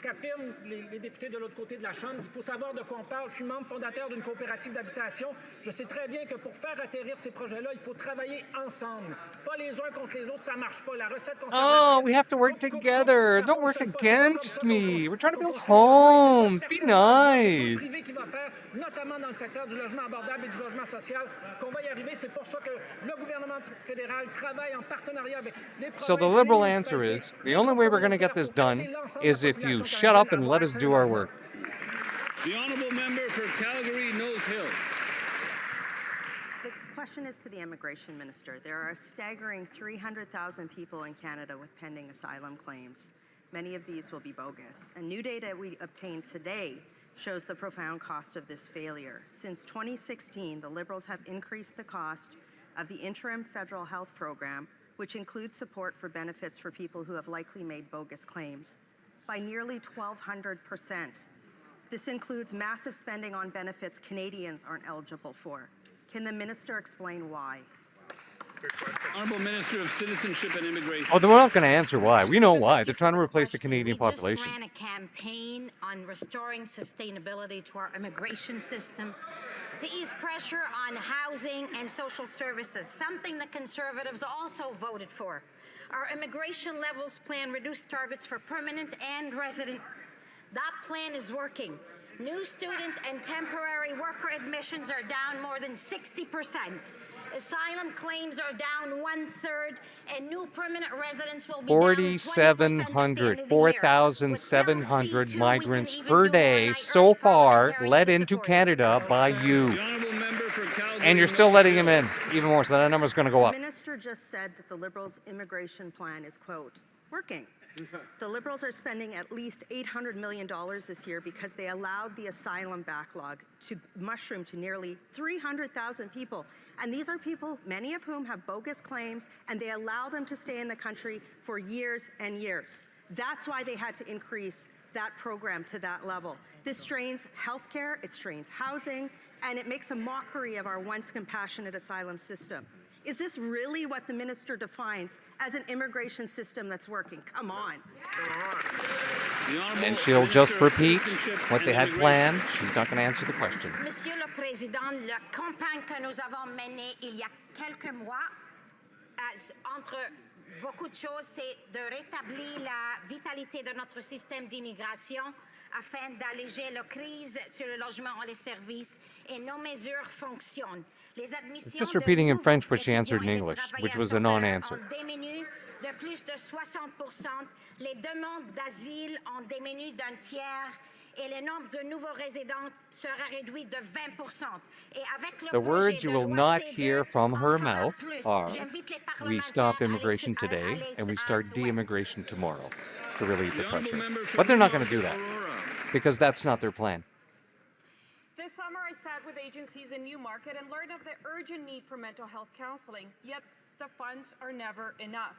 qu'affirment les députés de l'autre côté de la Chambre, il faut savoir de quoi on parle. Je suis membre fondateur d'une coopérative d'habitation. Je sais très bien que pour faire atterrir ces projets-là, il faut travailler ensemble. Pas les uns contre les autres, ça marche pas. La recette Oh, we have to work together. Don't work against me. We're trying to build homes. Be nice. privé qui va faire, notamment dans le secteur du logement abordable et du logement social, qu'on va y arriver. C'est pour ça que le gouvernement fédéral travaille en partenariat avec les provinces. So the liberal answer is, the only way we're going to get this done is if you shut up and let us do our work. The honourable member for Calgary, Nose Hill. The question is to the immigration minister. There are a staggering 300,000 people in Canada with pending asylum claims. Many of these will be bogus. And new data we obtained today shows the profound cost of this failure. Since 2016, the Liberals have increased the cost of the interim federal health program, which includes support for benefits for people who have likely made bogus claims, by nearly 1,200%. This includes massive spending on benefits Canadians aren't eligible for. Can the minister explain why? Honourable Minister of Citizenship and Immigration. Oh, they're not going to answer why. We know why. They're trying to replace the Canadian population. We just ran a campaign on restoring sustainability to our immigration system, to ease pressure on housing and social services, something the Conservatives also voted for. Our immigration levels plan reduced targets for permanent and resident. That plan is working. New student and temporary worker admissions are down more than 60%. Asylum claims are down 1/3, and new permanent residents will be down 4,700 migrants per day so far let into Canada by you. And you're still letting them in, even more, so that number's going to go up. The minister just said that the Liberals' immigration plan is, quote, working. The Liberals are spending at least $800 million this year because they allowed the asylum backlog to mushroom to nearly 300,000 people. And these are people, many of whom have bogus claims, and they allow them to stay in the country for years and years. That's why they had to increase that program to that level. This strains healthcare, it strains housing, and it makes a mockery of our once compassionate asylum system. Is this really what the minister defines as an immigration system that's working? Come on. And she'll just repeat what they had planned. She's not going to answer the question. Monsieur le Président, la campagne que nous avons menée il y a quelques mois, entre beaucoup de choses, c'est de rétablir la vitalité de notre système d'immigration afin d'alléger la crise sur le logement et les services, et nos mesures fonctionnent. Les admissions Just repeating in French what she answered in English, which was a non-answer. de plus de 60%, les demandes d'asile ont diminué d'un tiers et le nombre de nouveaux résidents sera réduit de 20%. Et avec le The words projet you de will loi not C2, hear from on her fera mouth plus. are, J'invite les we parlementaires stop à immigration les today and we start souhaiter. de-immigration tomorrow to relieve the The honourable pressure. member for But they're not New going to do that Aurora. because that's not their plan. This summer, I sat with agencies in Newmarket and learned of the urgent need for mental health counseling, yet the funds are never enough.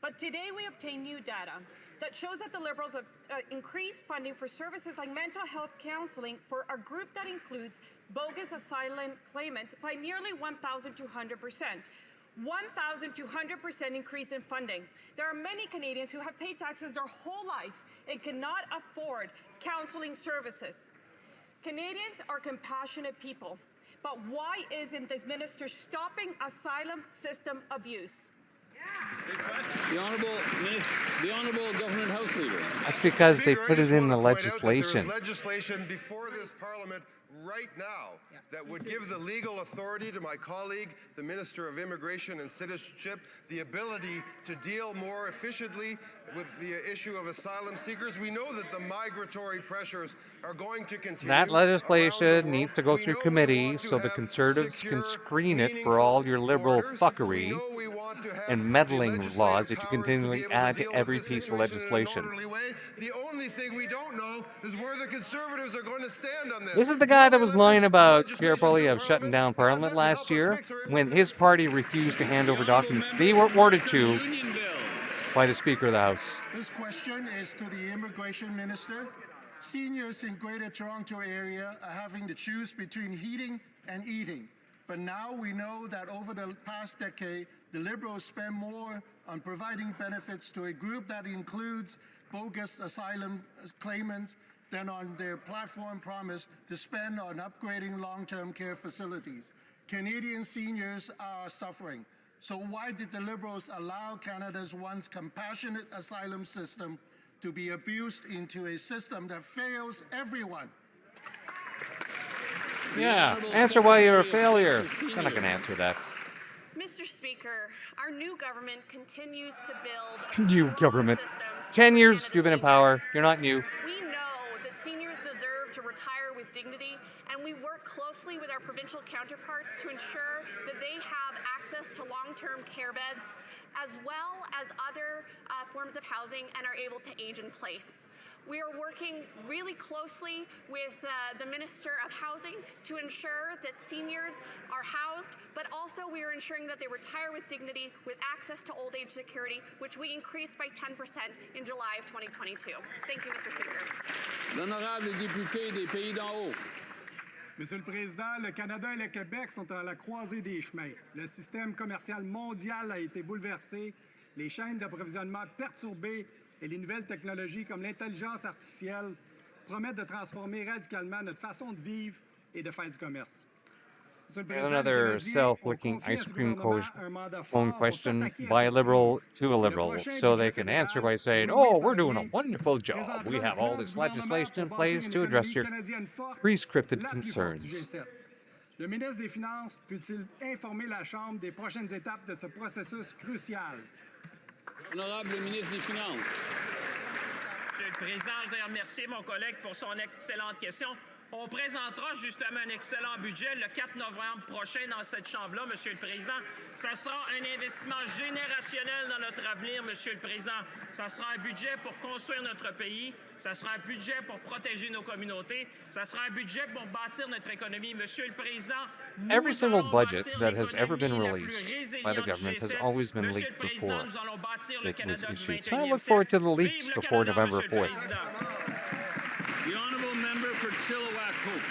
But today we obtain new data that shows that the Liberals have increased funding for services like mental health counseling for a group that includes bogus asylum claimants by nearly 1,200%. 1,200% increase in funding. There are many Canadians who have paid taxes their whole life and cannot afford counseling services. Canadians are compassionate people, but why isn't this minister stopping asylum system abuse? The honourable government house leader. That's because they Speaker, put I it just in the want to point out that legislation. There is legislation before this Parliament right now that would give the legal authority to my colleague, the Minister of Immigration and Citizenship, the ability to deal more efficiently with the issue of asylum seekers. We know that the migratory pressures are going to continue. That legislation needs to go through committee so the Conservatives can screen it for all your liberal fuckery and meddling laws that you continually add to every piece of legislation. The only thing we don't know is where the Conservatives are going to stand on this. This is the guy that was lying about Pierre Poilievre shutting down Parliament last year when his party refused to hand over documents they were ordered to by the Speaker of the House. This question is to the Immigration Minister. Seniors in Greater Toronto Area are having to choose between heating and eating. But now we know that over the past decade, the Liberals spend more on providing benefits to a group that includes bogus asylum claimants than on their platform promise to spend on upgrading long-term care facilities. Canadian seniors are suffering. So why did the Liberals allow Canada's once compassionate asylum system to be abused into a system that fails everyone? Yeah, answer why you're a failure. I'm not going to answer that. Mr. Speaker, our new government continues to build New government. 10 years you've been in power. You're not new. We know that seniors deserve to retire with dignity, and we work closely with our provincial counterparts to ensure that they have access to long-term care beds, as well as other forms of housing, and are able to age in place. We are working really closely with the Minister of Housing to ensure that seniors are housed, but also we are ensuring that they retire with dignity with access to old age security, which we increased by 10% in July of 2022. Thank you, Mr. Speaker. L'honorable député des Pays d'en haut. Monsieur le Président, le Canada et le Québec sont à la croisée des chemins. Le système commercial mondial a été bouleversé, les chaînes d'approvisionnement perturbées et les nouvelles technologies comme l'intelligence artificielle promettent de transformer radicalement notre façon de vivre et de faire du commerce. Another self-licking ice cream phone question by a Liberal to a Liberal, so they can answer by saying, oh, we're doing a wonderful job. We have all this legislation in place to address your pre-scripted concerns. Le ministre des Finances peut-il informer la Chambre des prochaines étapes de ce processus crucial? Honorable ministre des Finances. Monsieur le Président, je voudrais remercier mon collègue pour son excellente question. On présentera justement un excellent budget le 4 novembre prochain dans cette Chambre-là, Monsieur le Président. Ça sera un investissement générationnel dans notre avenir, Monsieur le Président. Ça sera un budget pour construire notre pays. Ça sera un budget pour protéger nos communautés. Ça sera un budget pour bâtir notre économie, Monsieur le Président. Every single budget that has ever been released by the government has always been leaked before it was issued. So I look forward to the leaks before November 4th. The honourable member for Chilliwack Hope.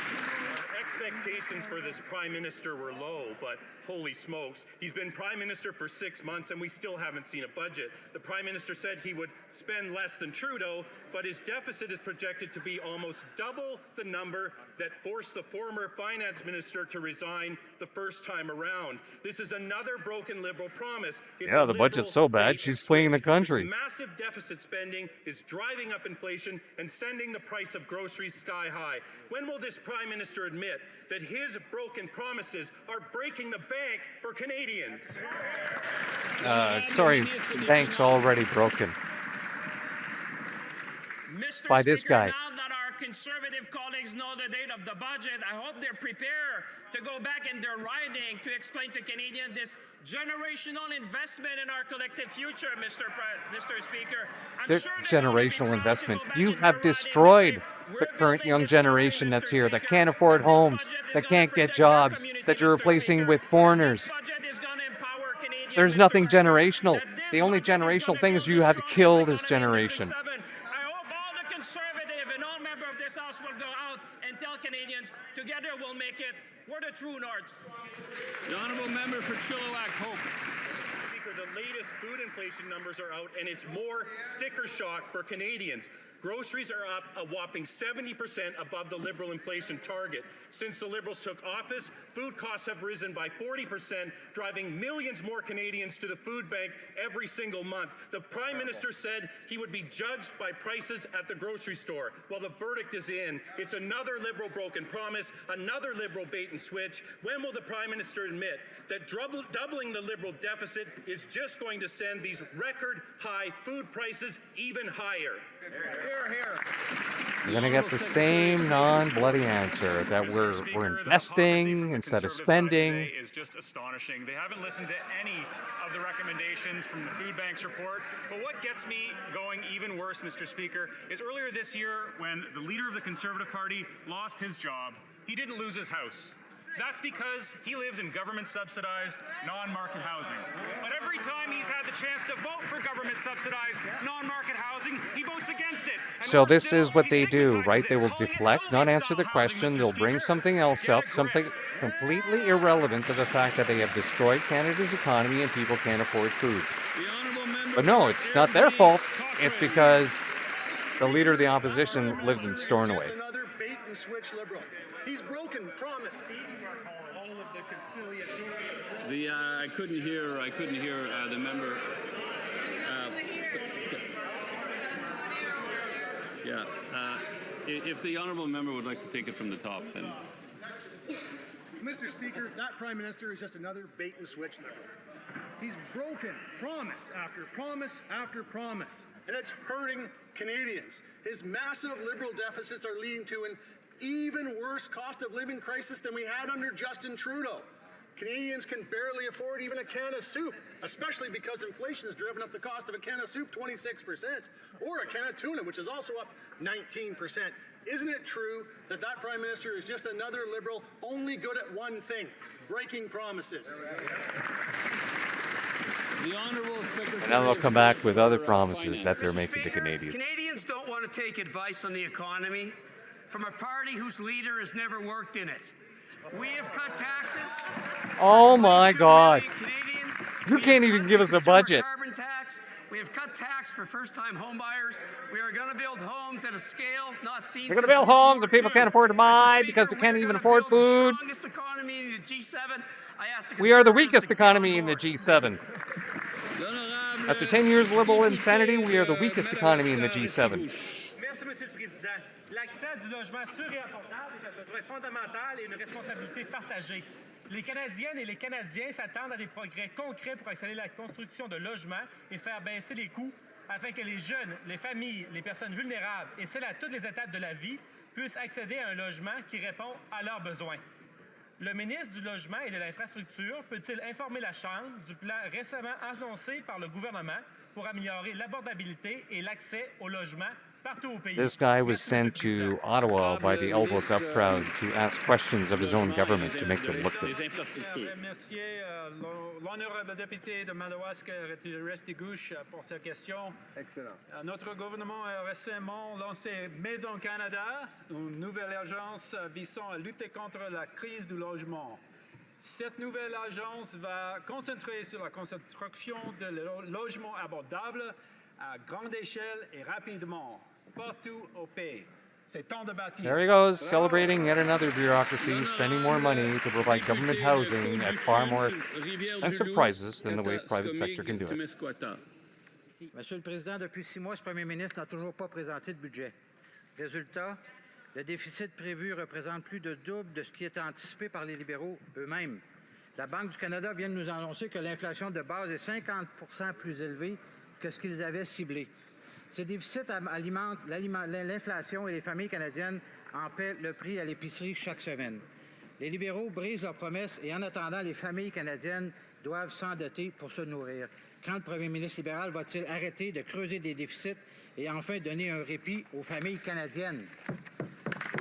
Expectations for this Prime Minister were low, but holy smokes, he's been Prime Minister for 6 months and we still haven't seen a budget. The Prime Minister said he would spend less than Trudeau. but his deficit is projected to be almost double the number that forced the former finance minister to resign the first time around. This is another broken Liberal promise. It's Yeah, a the budget's Liberal so bad, bait she's and fleeing the switch. country. This massive deficit spending is driving up inflation and sending the price of groceries sky high. When will this Prime Minister admit that his broken promises are breaking the bank for Canadians? Sorry, the bank's already broken. Mr. By this Speaker, guy. now that our Conservative colleagues know the date of the budget, I hope they're prepared to go back in their riding to explain to Canadians this generational investment in our collective future, Mr. Speaker. Their generational investment. You have destroyed the current young generation that's here, that can't afford homes, that can't get jobs, that you're replacing with foreigners. There's nothing generational. The only generational thing is you have to kill this generation. Conservative and all members of this House will go out and tell Canadians, together we'll make it. We're the true North. The honourable member for Chilliwack Hope. Speaker, the latest food inflation numbers are out, and it's more sticker shock for Canadians. Groceries are up a whopping 70% above the Liberal inflation target. Since the Liberals took office, food costs have risen by 40%, driving millions more Canadians to the food bank every single month. The Prime Minister said he would be judged by prices at the grocery store. Well, the verdict is in. It's another Liberal broken promise, another Liberal bait and switch. When will the Prime Minister admit that doubling the Liberal deficit is just going to send these record high food prices even higher? You're going to get the same non-bloody answer that we're investing instead of spending. Is just astonishing. They haven't listened to any of the recommendations from the Food Bank's report. But what gets me going even worse, Mr. Speaker, is earlier this year when the leader of the Conservative Party lost his job, he didn't lose his house. That's because he lives in government-subsidized, non-market housing. But every time he's had the chance to vote for government-subsidized, non-market housing, he votes against it. So this is what they do, right? They will deflect, not answer the question. They'll bring something else up, something completely irrelevant to the fact that they have destroyed Canada's economy and people can't afford food. But no, it's not their fault. It's because the leader of the opposition lived in Stornoway. Another bait and switch Liberal. He's broken promise. I couldn't hear the member. If the honourable member would like to take it from the top, then. Mr. Speaker, that Prime Minister is just another bait and switch Liberal. He's broken promise after promise after promise, and it's hurting Canadians. His massive Liberal deficits are leading to an even worse cost of living crisis than we had under Justin Trudeau. Canadians can barely afford even a can of soup, especially because inflation has driven up the cost of a can of soup 26%, or a can of tuna, which is also up 19%. Isn't it true that that Prime Minister is just another Liberal only good at one thing, breaking promises? The Honourable Secretary. And now they'll come back with other promises that they're making to Canadians. Canadians don't want to take advice on the economy from a party whose leader has never worked in it. We have cut taxes. Oh my God. You can't even give us a budget. Carbon tax. We have cut tax for first-time homebuyers. We are going to build homes at a scale not seen. They're going to build homes that people can't afford to buy because they can't even afford food. We are the weakest economy in the G7. After 10 years of Liberal insanity, we are the weakest economy in the G7. Merci, Monsieur le Président. L'accès du logement sûr et abordable est un besoin fondamental et une responsabilité partagée. Les Canadiennes et les Canadiens s'attendent à des progrès concrets pour accélérer la construction de logements et faire baisser les coûts afin que les jeunes, les familles, les personnes vulnérables et celles à toutes les étapes de la vie puissent accéder à un logement qui répond à leurs besoins. Le ministre du Logement et de l'Infrastructure peut-il informer la Chambre du plan récemment annoncé par le gouvernement pour améliorer l'abordabilité et l'accès au logement partout au pays? This guy was sent to Ottawa by the Elbows Up crowd to ask questions of his own government to make them look good. Remercier l'honorable député de Madawaska-Restigouche pour sa question. Excellent. Notre gouvernement a récemment lancé Maison Canada, une nouvelle agence visant à lutter contre la crise du logement. Cette nouvelle agence va concentrer sur la construction de logements abordables à grande échelle et rapidement. partout au pays. C'est temps de bâtir. There he goes, celebrating yet another bureaucracy, spending more money to provide government housing at far more expensive prices than the way private sector can do it. Monsieur le Président, depuis 6 mois, ce premier ministre n'a toujours pas présenté de budget. Résultat, le déficit prévu représente plus de double de ce qui était anticipé par les libéraux eux-mêmes. La Banque du Canada vient de nous annoncer que l'inflation de base est 50 % plus élevée que ce qu'ils avaient ciblé. Ces déficits alimentent l'inflation et les familles canadiennes en paient le prix à l'épicerie chaque semaine. Les libéraux brisent leurs promesses et en attendant, les familles canadiennes doivent s'endetter pour se nourrir. Quand le premier ministre libéral va-t-il arrêter de creuser des déficits et enfin donner un répit aux familles canadiennes?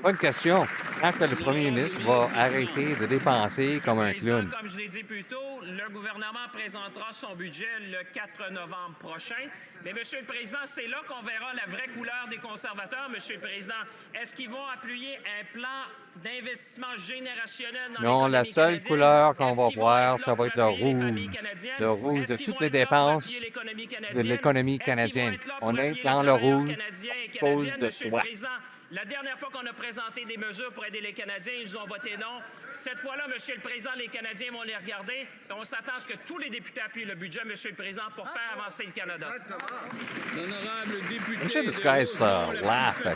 Bonne question. Quand le premier ministre va arrêter de dépenser comme un clown? Comme je l'ai dit plus tôt, le gouvernement présentera son budget le 4 novembre prochain. Mais, Monsieur le Président, c'est là qu'on verra la vraie couleur des conservateurs, Monsieur le Président. Est-ce qu'ils vont appuyer un plan d'investissement générationnel dans Non, la seule couleur qu'on va voir, ça va être le rouge de toutes les dépenses de l'économie canadienne. On est dans le rouge à cause de toi. La dernière fois qu'on a présenté des mesures pour aider les Canadiens, ils ont voté non. Cette fois-là, Monsieur le Président, les Canadiens vont les regarder. Et on s'attend à ce que tous les députés appuient le budget, Monsieur le Président, pour faire avancer le Canada. I'm sure this guy's laugh at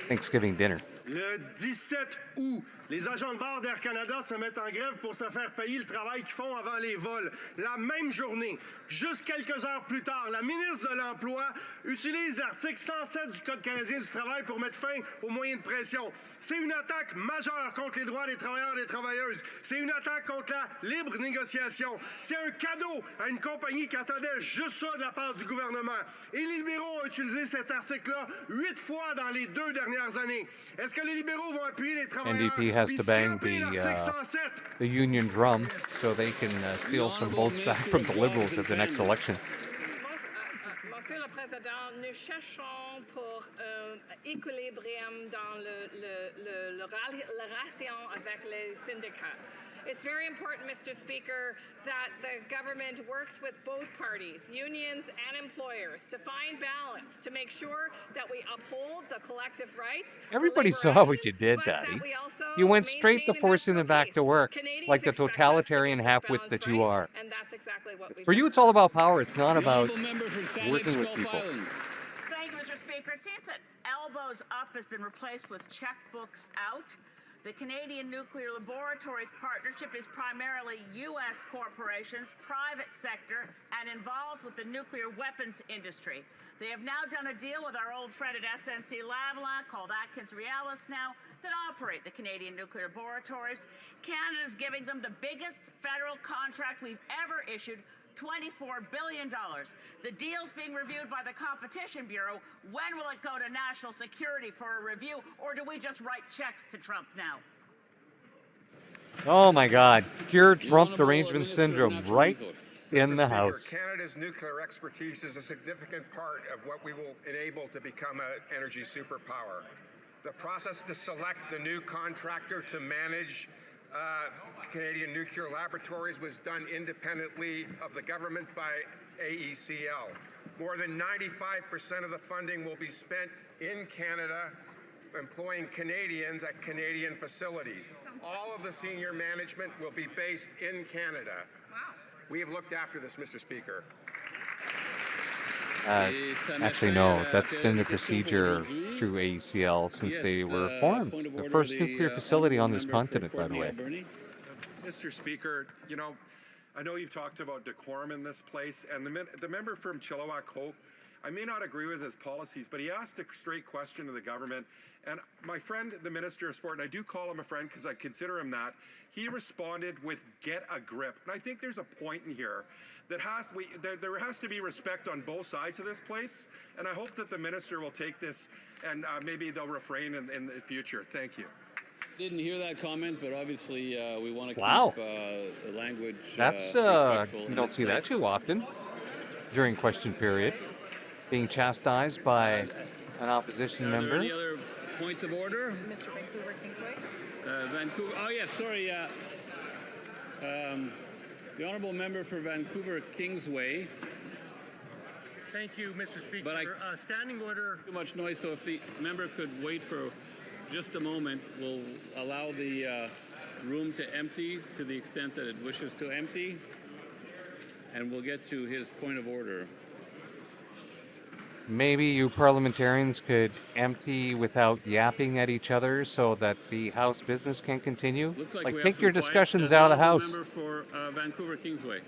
Thanksgiving dinner. Le 17 août, les agents de bord d'Air Canada se mettent en grève pour se faire payer le travail qu'ils font avant les vols. La même journée, juste quelques heures plus tard, la ministre de l'Emploi utilise l'article 107 du Code canadien du travail pour mettre fin aux moyens de pression. C'est une attaque majeure contre les droits des travailleurs et des travailleuses. C'est une attaque contre la libre négociation. C'est un cadeau à une compagnie qui attendait juste ça de la part du gouvernement. Et les libéraux ont utilisé cet article-là 8 fois dans les 2 dernières années. Est-ce que les libéraux vont appuyer les travailleurs? NDP has to bang the union drum so they can steal some votes back from the Liberals at the next election. Monsieur le Président, nous cherchons pour un équilibrium dans le relation avec les syndicats. It's very important, Mr. Speaker, that the government works with both parties, unions and employers, to find balance, to make sure that we uphold the collective rights. Everybody saw what you did, Daddy. You went straight to forcing them back to work, like the totalitarian half-wits that you are. And that's exactly what we For you, it's all about power. It's not about working with people. Thank you, Mr. Speaker. It seems that elbows up has been replaced with checkbooks out. The Canadian Nuclear Laboratories Partnership is primarily U.S. corporations, private sector, and involved with the nuclear weapons industry. They have now done a deal with our old friend at SNC-Lavalin, called Atkins Realis now, that operate the Canadian Nuclear Laboratories. Canada is giving them the biggest federal contract we've ever issued, $24 billion. The deal's being reviewed by the Competition Bureau. When will it go to National Security for a review, or do we just write checks to Trump now? Oh my God. Pure Trump derangement syndrome right in the House. Canada's nuclear expertise is a significant part of what we will enable to become an energy superpower. The process to select the new contractor to manage Canadian Nuclear Laboratories was done independently of the government by AECL. More than 95% of the funding will be spent in Canada, employing Canadians at Canadian facilities. All of the senior management will be based in Canada. We have looked after this, Mr. Speaker. Actually, no, that's been the procedure through AECL since they were formed. The first nuclear facility on this continent, by the way. Mr. Speaker, you know, I know you've talked about decorum in this place, and the member from Chilliwack Hope, I may not agree with his policies, but he asked a straight question to the government, and my friend, the Minister of Sport, and I do call him a friend because I consider him that, he responded with "get a grip." And I think there's a point in here that there has to be respect on both sides of this place, and I hope that the Minister will take this and maybe they'll refrain in the future. Thank you. Didn't hear that comment, but obviously we want to Wow. keep the language That's, respectful. you don't see that too often during question period. Being chastised by an opposition Are there member. any other points of order? Mr. Vancouver Kingsway. Vancouver. Oh, yes, sorry. The honourable member for Vancouver Kingsway. Thank you, Mr. Speaker. But Standing order. Too much noise, so if the member could wait for just a moment, we'll allow the room to empty to the extent that it wishes to empty, and we'll get to his point of order. Maybe you parliamentarians could empty without yapping at each other so that the House business can continue. Looks like we have take some your quiet. discussions out of the House. Member for Vancouver Kingsway.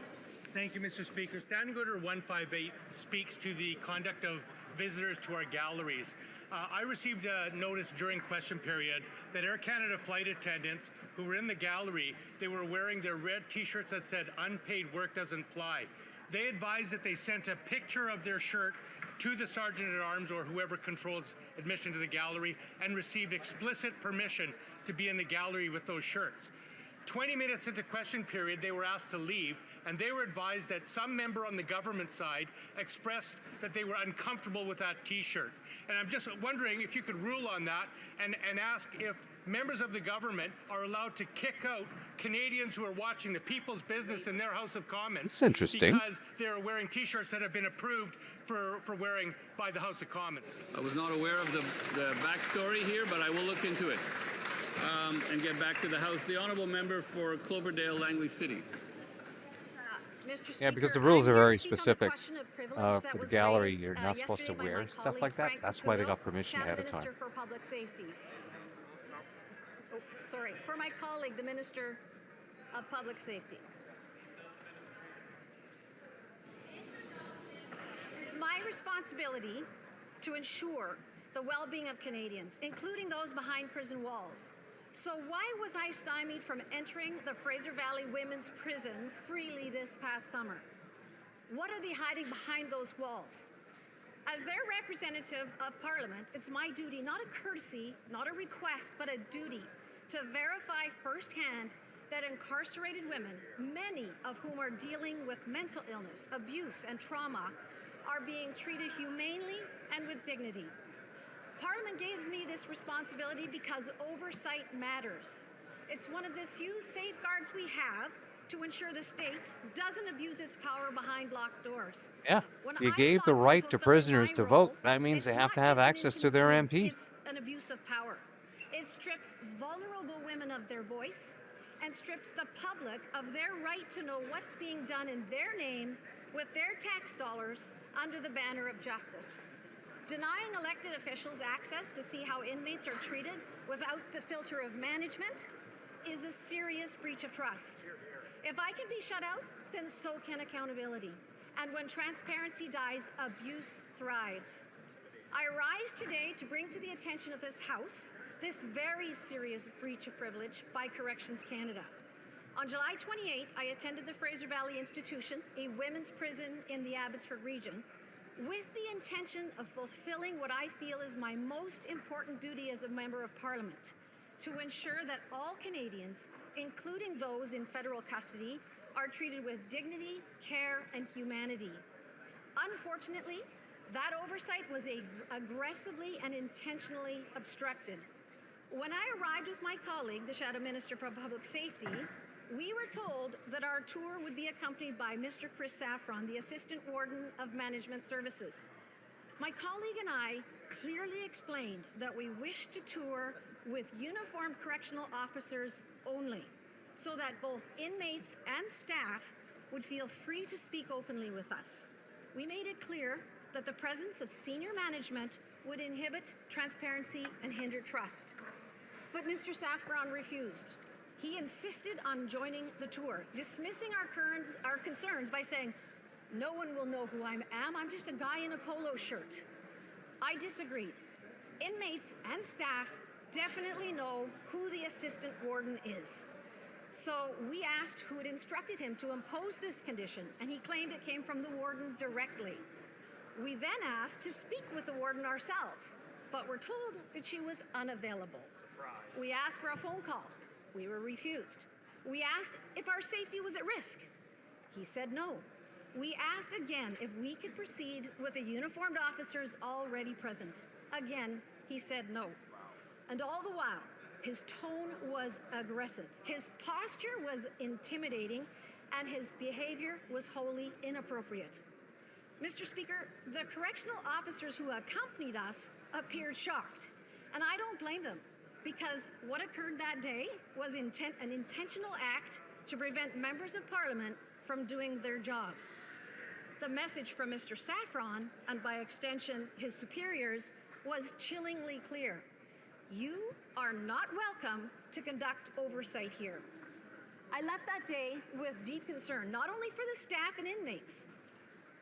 Thank you, Mr. Speaker. Standing Order 158 speaks to the conduct of visitors to our galleries. I received a notice during question period that Air Canada flight attendants who were in the gallery, they were wearing their red T-shirts that said "Unpaid work doesn't fly." They advised that they sent a picture of their shirt to the Sergeant-at-Arms or whoever controls admission to the gallery and received explicit permission to be in the gallery with those shirts. 20 minutes into question period, they were asked to leave, and they were advised that some member on the government side expressed that they were uncomfortable with that T-shirt. And I'm just wondering if you could rule on that and ask if members of the government are allowed to kick out Canadians who are watching the People's Business in their House of Commons. That's interesting. Because they're wearing T-shirts that have been approved for wearing by the House of Commons. I was not aware of the backstory here, but I will look into it and get back to the House. The honourable member for Cloverdale, Langley City. Mr. Speaker, Yeah, because the rules are very specific. For For the gallery, you're not supposed to wear stuff like that. That's why they got permission ahead of time. Minister for Public Safety. Oh, sorry. For my colleague, the Minister of Public Safety. It's my responsibility to ensure the well-being of Canadians, including those behind prison walls. So why was I stymied from entering the Fraser Valley Women's Prison freely this past summer? What are they hiding behind those walls? As their representative of Parliament, it's my duty, not a courtesy, not a request, but a duty to verify firsthand that incarcerated women, many of whom are dealing with mental illness, abuse, and trauma, are being treated humanely and with dignity. Parliament gives me this responsibility because oversight matters. It's one of the few safeguards we have to ensure the state doesn't abuse its power behind locked doors. Yeah, you gave the right to prisoners to vote. That means they have to have access to their MP. It's an abuse of power. It strips vulnerable women of their voice and strips the public of their right to know what's being done in their name with their tax dollars under the banner of justice. Denying elected officials access to see how inmates are treated without the filter of management is a serious breach of trust. If I can be shut out, then so can accountability. And when transparency dies, abuse thrives. I rise today to bring to the attention of this House this very serious breach of privilege by Corrections Canada. On July 28, I attended the Fraser Valley Institution, a women's prison in the Abbotsford region, with the intention of fulfilling what I feel is my most important duty as a Member of Parliament, to ensure that all Canadians, including those in federal custody, are treated with dignity, care, and humanity. Unfortunately, that oversight was aggressively and intentionally obstructed. When I arrived with my colleague, the Shadow Minister for Public Safety, we were told that our tour would be accompanied by Mr. Chris Saffron, the Assistant Warden of Management Services. My colleague and I clearly explained that we wished to tour with uniformed correctional officers only, so that both inmates and staff would feel free to speak openly with us. We made it clear that the presence of senior management would inhibit transparency and hinder trust. But Mr. Saffron refused. He insisted on joining the tour, dismissing our concerns by saying, "No one will know who I am. I'm just a guy in a polo shirt." I disagreed. Inmates and staff definitely know who the assistant warden is. So we asked who had instructed him to impose this condition, and he claimed it came from the warden directly. We then asked to speak with the warden ourselves, but were told that she was unavailable. We asked for a phone call. We were refused. We asked if our safety was at risk. He said no. We asked again if we could proceed with the uniformed officers already present. Again, he said no. And all the while, his tone was aggressive. His posture was intimidating, and his behavior was wholly inappropriate. Mr. Speaker, the correctional officers who accompanied us appeared shocked, and I don't blame them, because what occurred that day was an intentional act to prevent members of Parliament from doing their job. The message from Mr. Saffron, and by extension his superiors, was chillingly clear. You are not welcome to conduct oversight here. I left that day with deep concern, not only for the staff and inmates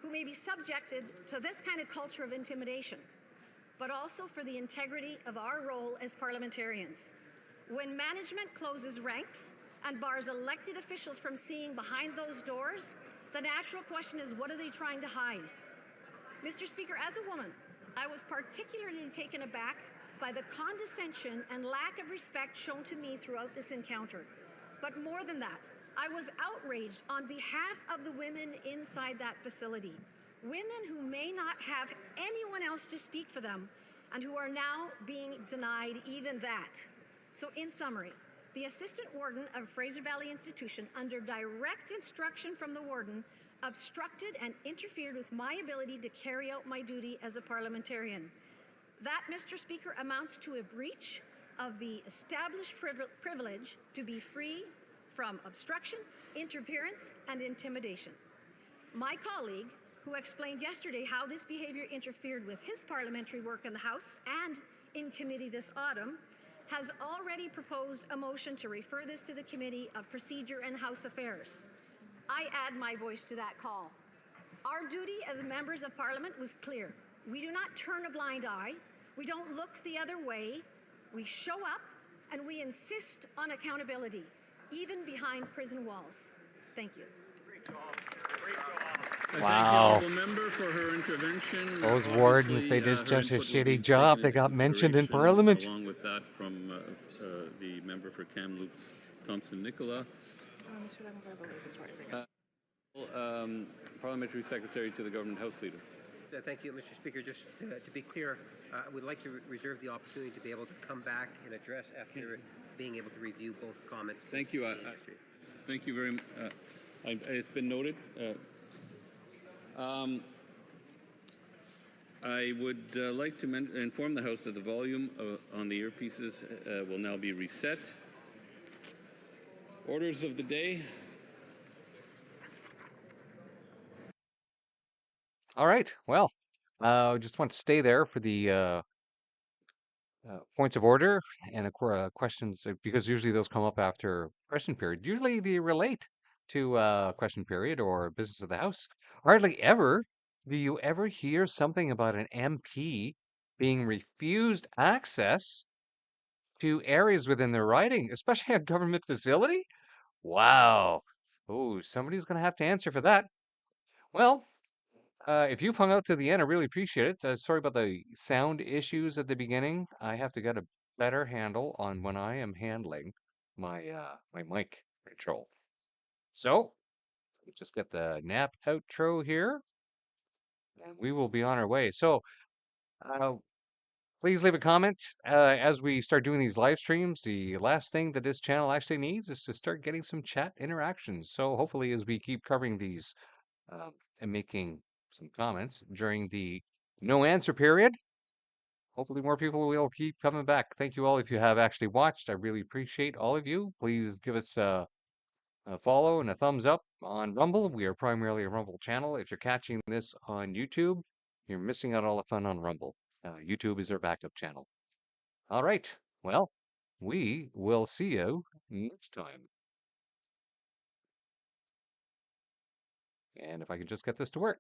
who may be subjected to this kind of culture of intimidation, but also for the integrity of our role as parliamentarians. When management closes ranks and bars elected officials from seeing behind those doors, the natural question is, what are they trying to hide? Mr. Speaker, as a woman, I was particularly taken aback by the condescension and lack of respect shown to me throughout this encounter. But more than that, I was outraged on behalf of the women inside that facility. Women who may not have anyone else to speak for them and who are now being denied even that. So in summary, the assistant warden of Fraser Valley Institution, under direct instruction from the warden, obstructed and interfered with my ability to carry out my duty as a parliamentarian. That, Mr. Speaker, amounts to a breach of the established privilege to be free from obstruction, interference, and intimidation. My colleague, who explained yesterday how this behavior interfered with his parliamentary work in the House and in committee this autumn, has already proposed a motion to refer this to the Committee of Procedure and House Affairs. I add my voice to that call. Our duty as members of Parliament was clear. We do not turn a blind eye. We don't look the other way. We show up and we insist on accountability, even behind prison walls. Thank you. Great job. Great job. Wow. Thank the member for her intervention. Those wardens, they did such a shitty job. They got mentioned in Parliament. Along with that from the member for Kamloops, Thompson Nicola. Parliamentary Secretary to the Government House Leader. Thank you, Mr. Speaker. Just to be clear, we'd like to reserve the opportunity to be able to come back and address after being able to review both comments. Thank you. Thank you very much. It's been noted. I would like to inform the House that the volume on the earpieces will now be reset. Orders of the day. All right. Well, I just want to stay there for the points of order and questions, because usually those come up after question period. Usually they relate to question period or business of the House. Hardly ever do you ever hear something about an MP being refused access to areas within their riding, especially a government facility. Wow. Oh, somebody's going to have to answer for that. Well, if you've hung out to the end, I really appreciate it. Sorry about the sound issues at the beginning. I have to get a better handle on when I am handling my my mic control. So, just get the nap outro here, and we will be on our way. So, please leave a comment as we start doing these live streams. The last thing that this channel actually needs is to start getting some chat interactions. So, hopefully, as we keep covering these and making some comments during the no answer period, hopefully more people will keep coming back. Thank you all if you have actually watched. I really appreciate all of you. Please give us a follow and a thumbs up on Rumble. We are primarily a Rumble channel. If you're catching this on YouTube, you're missing out all the fun on Rumble. YouTube is our backup channel. All right. Well, we will see you next time. And if I could just get this to work.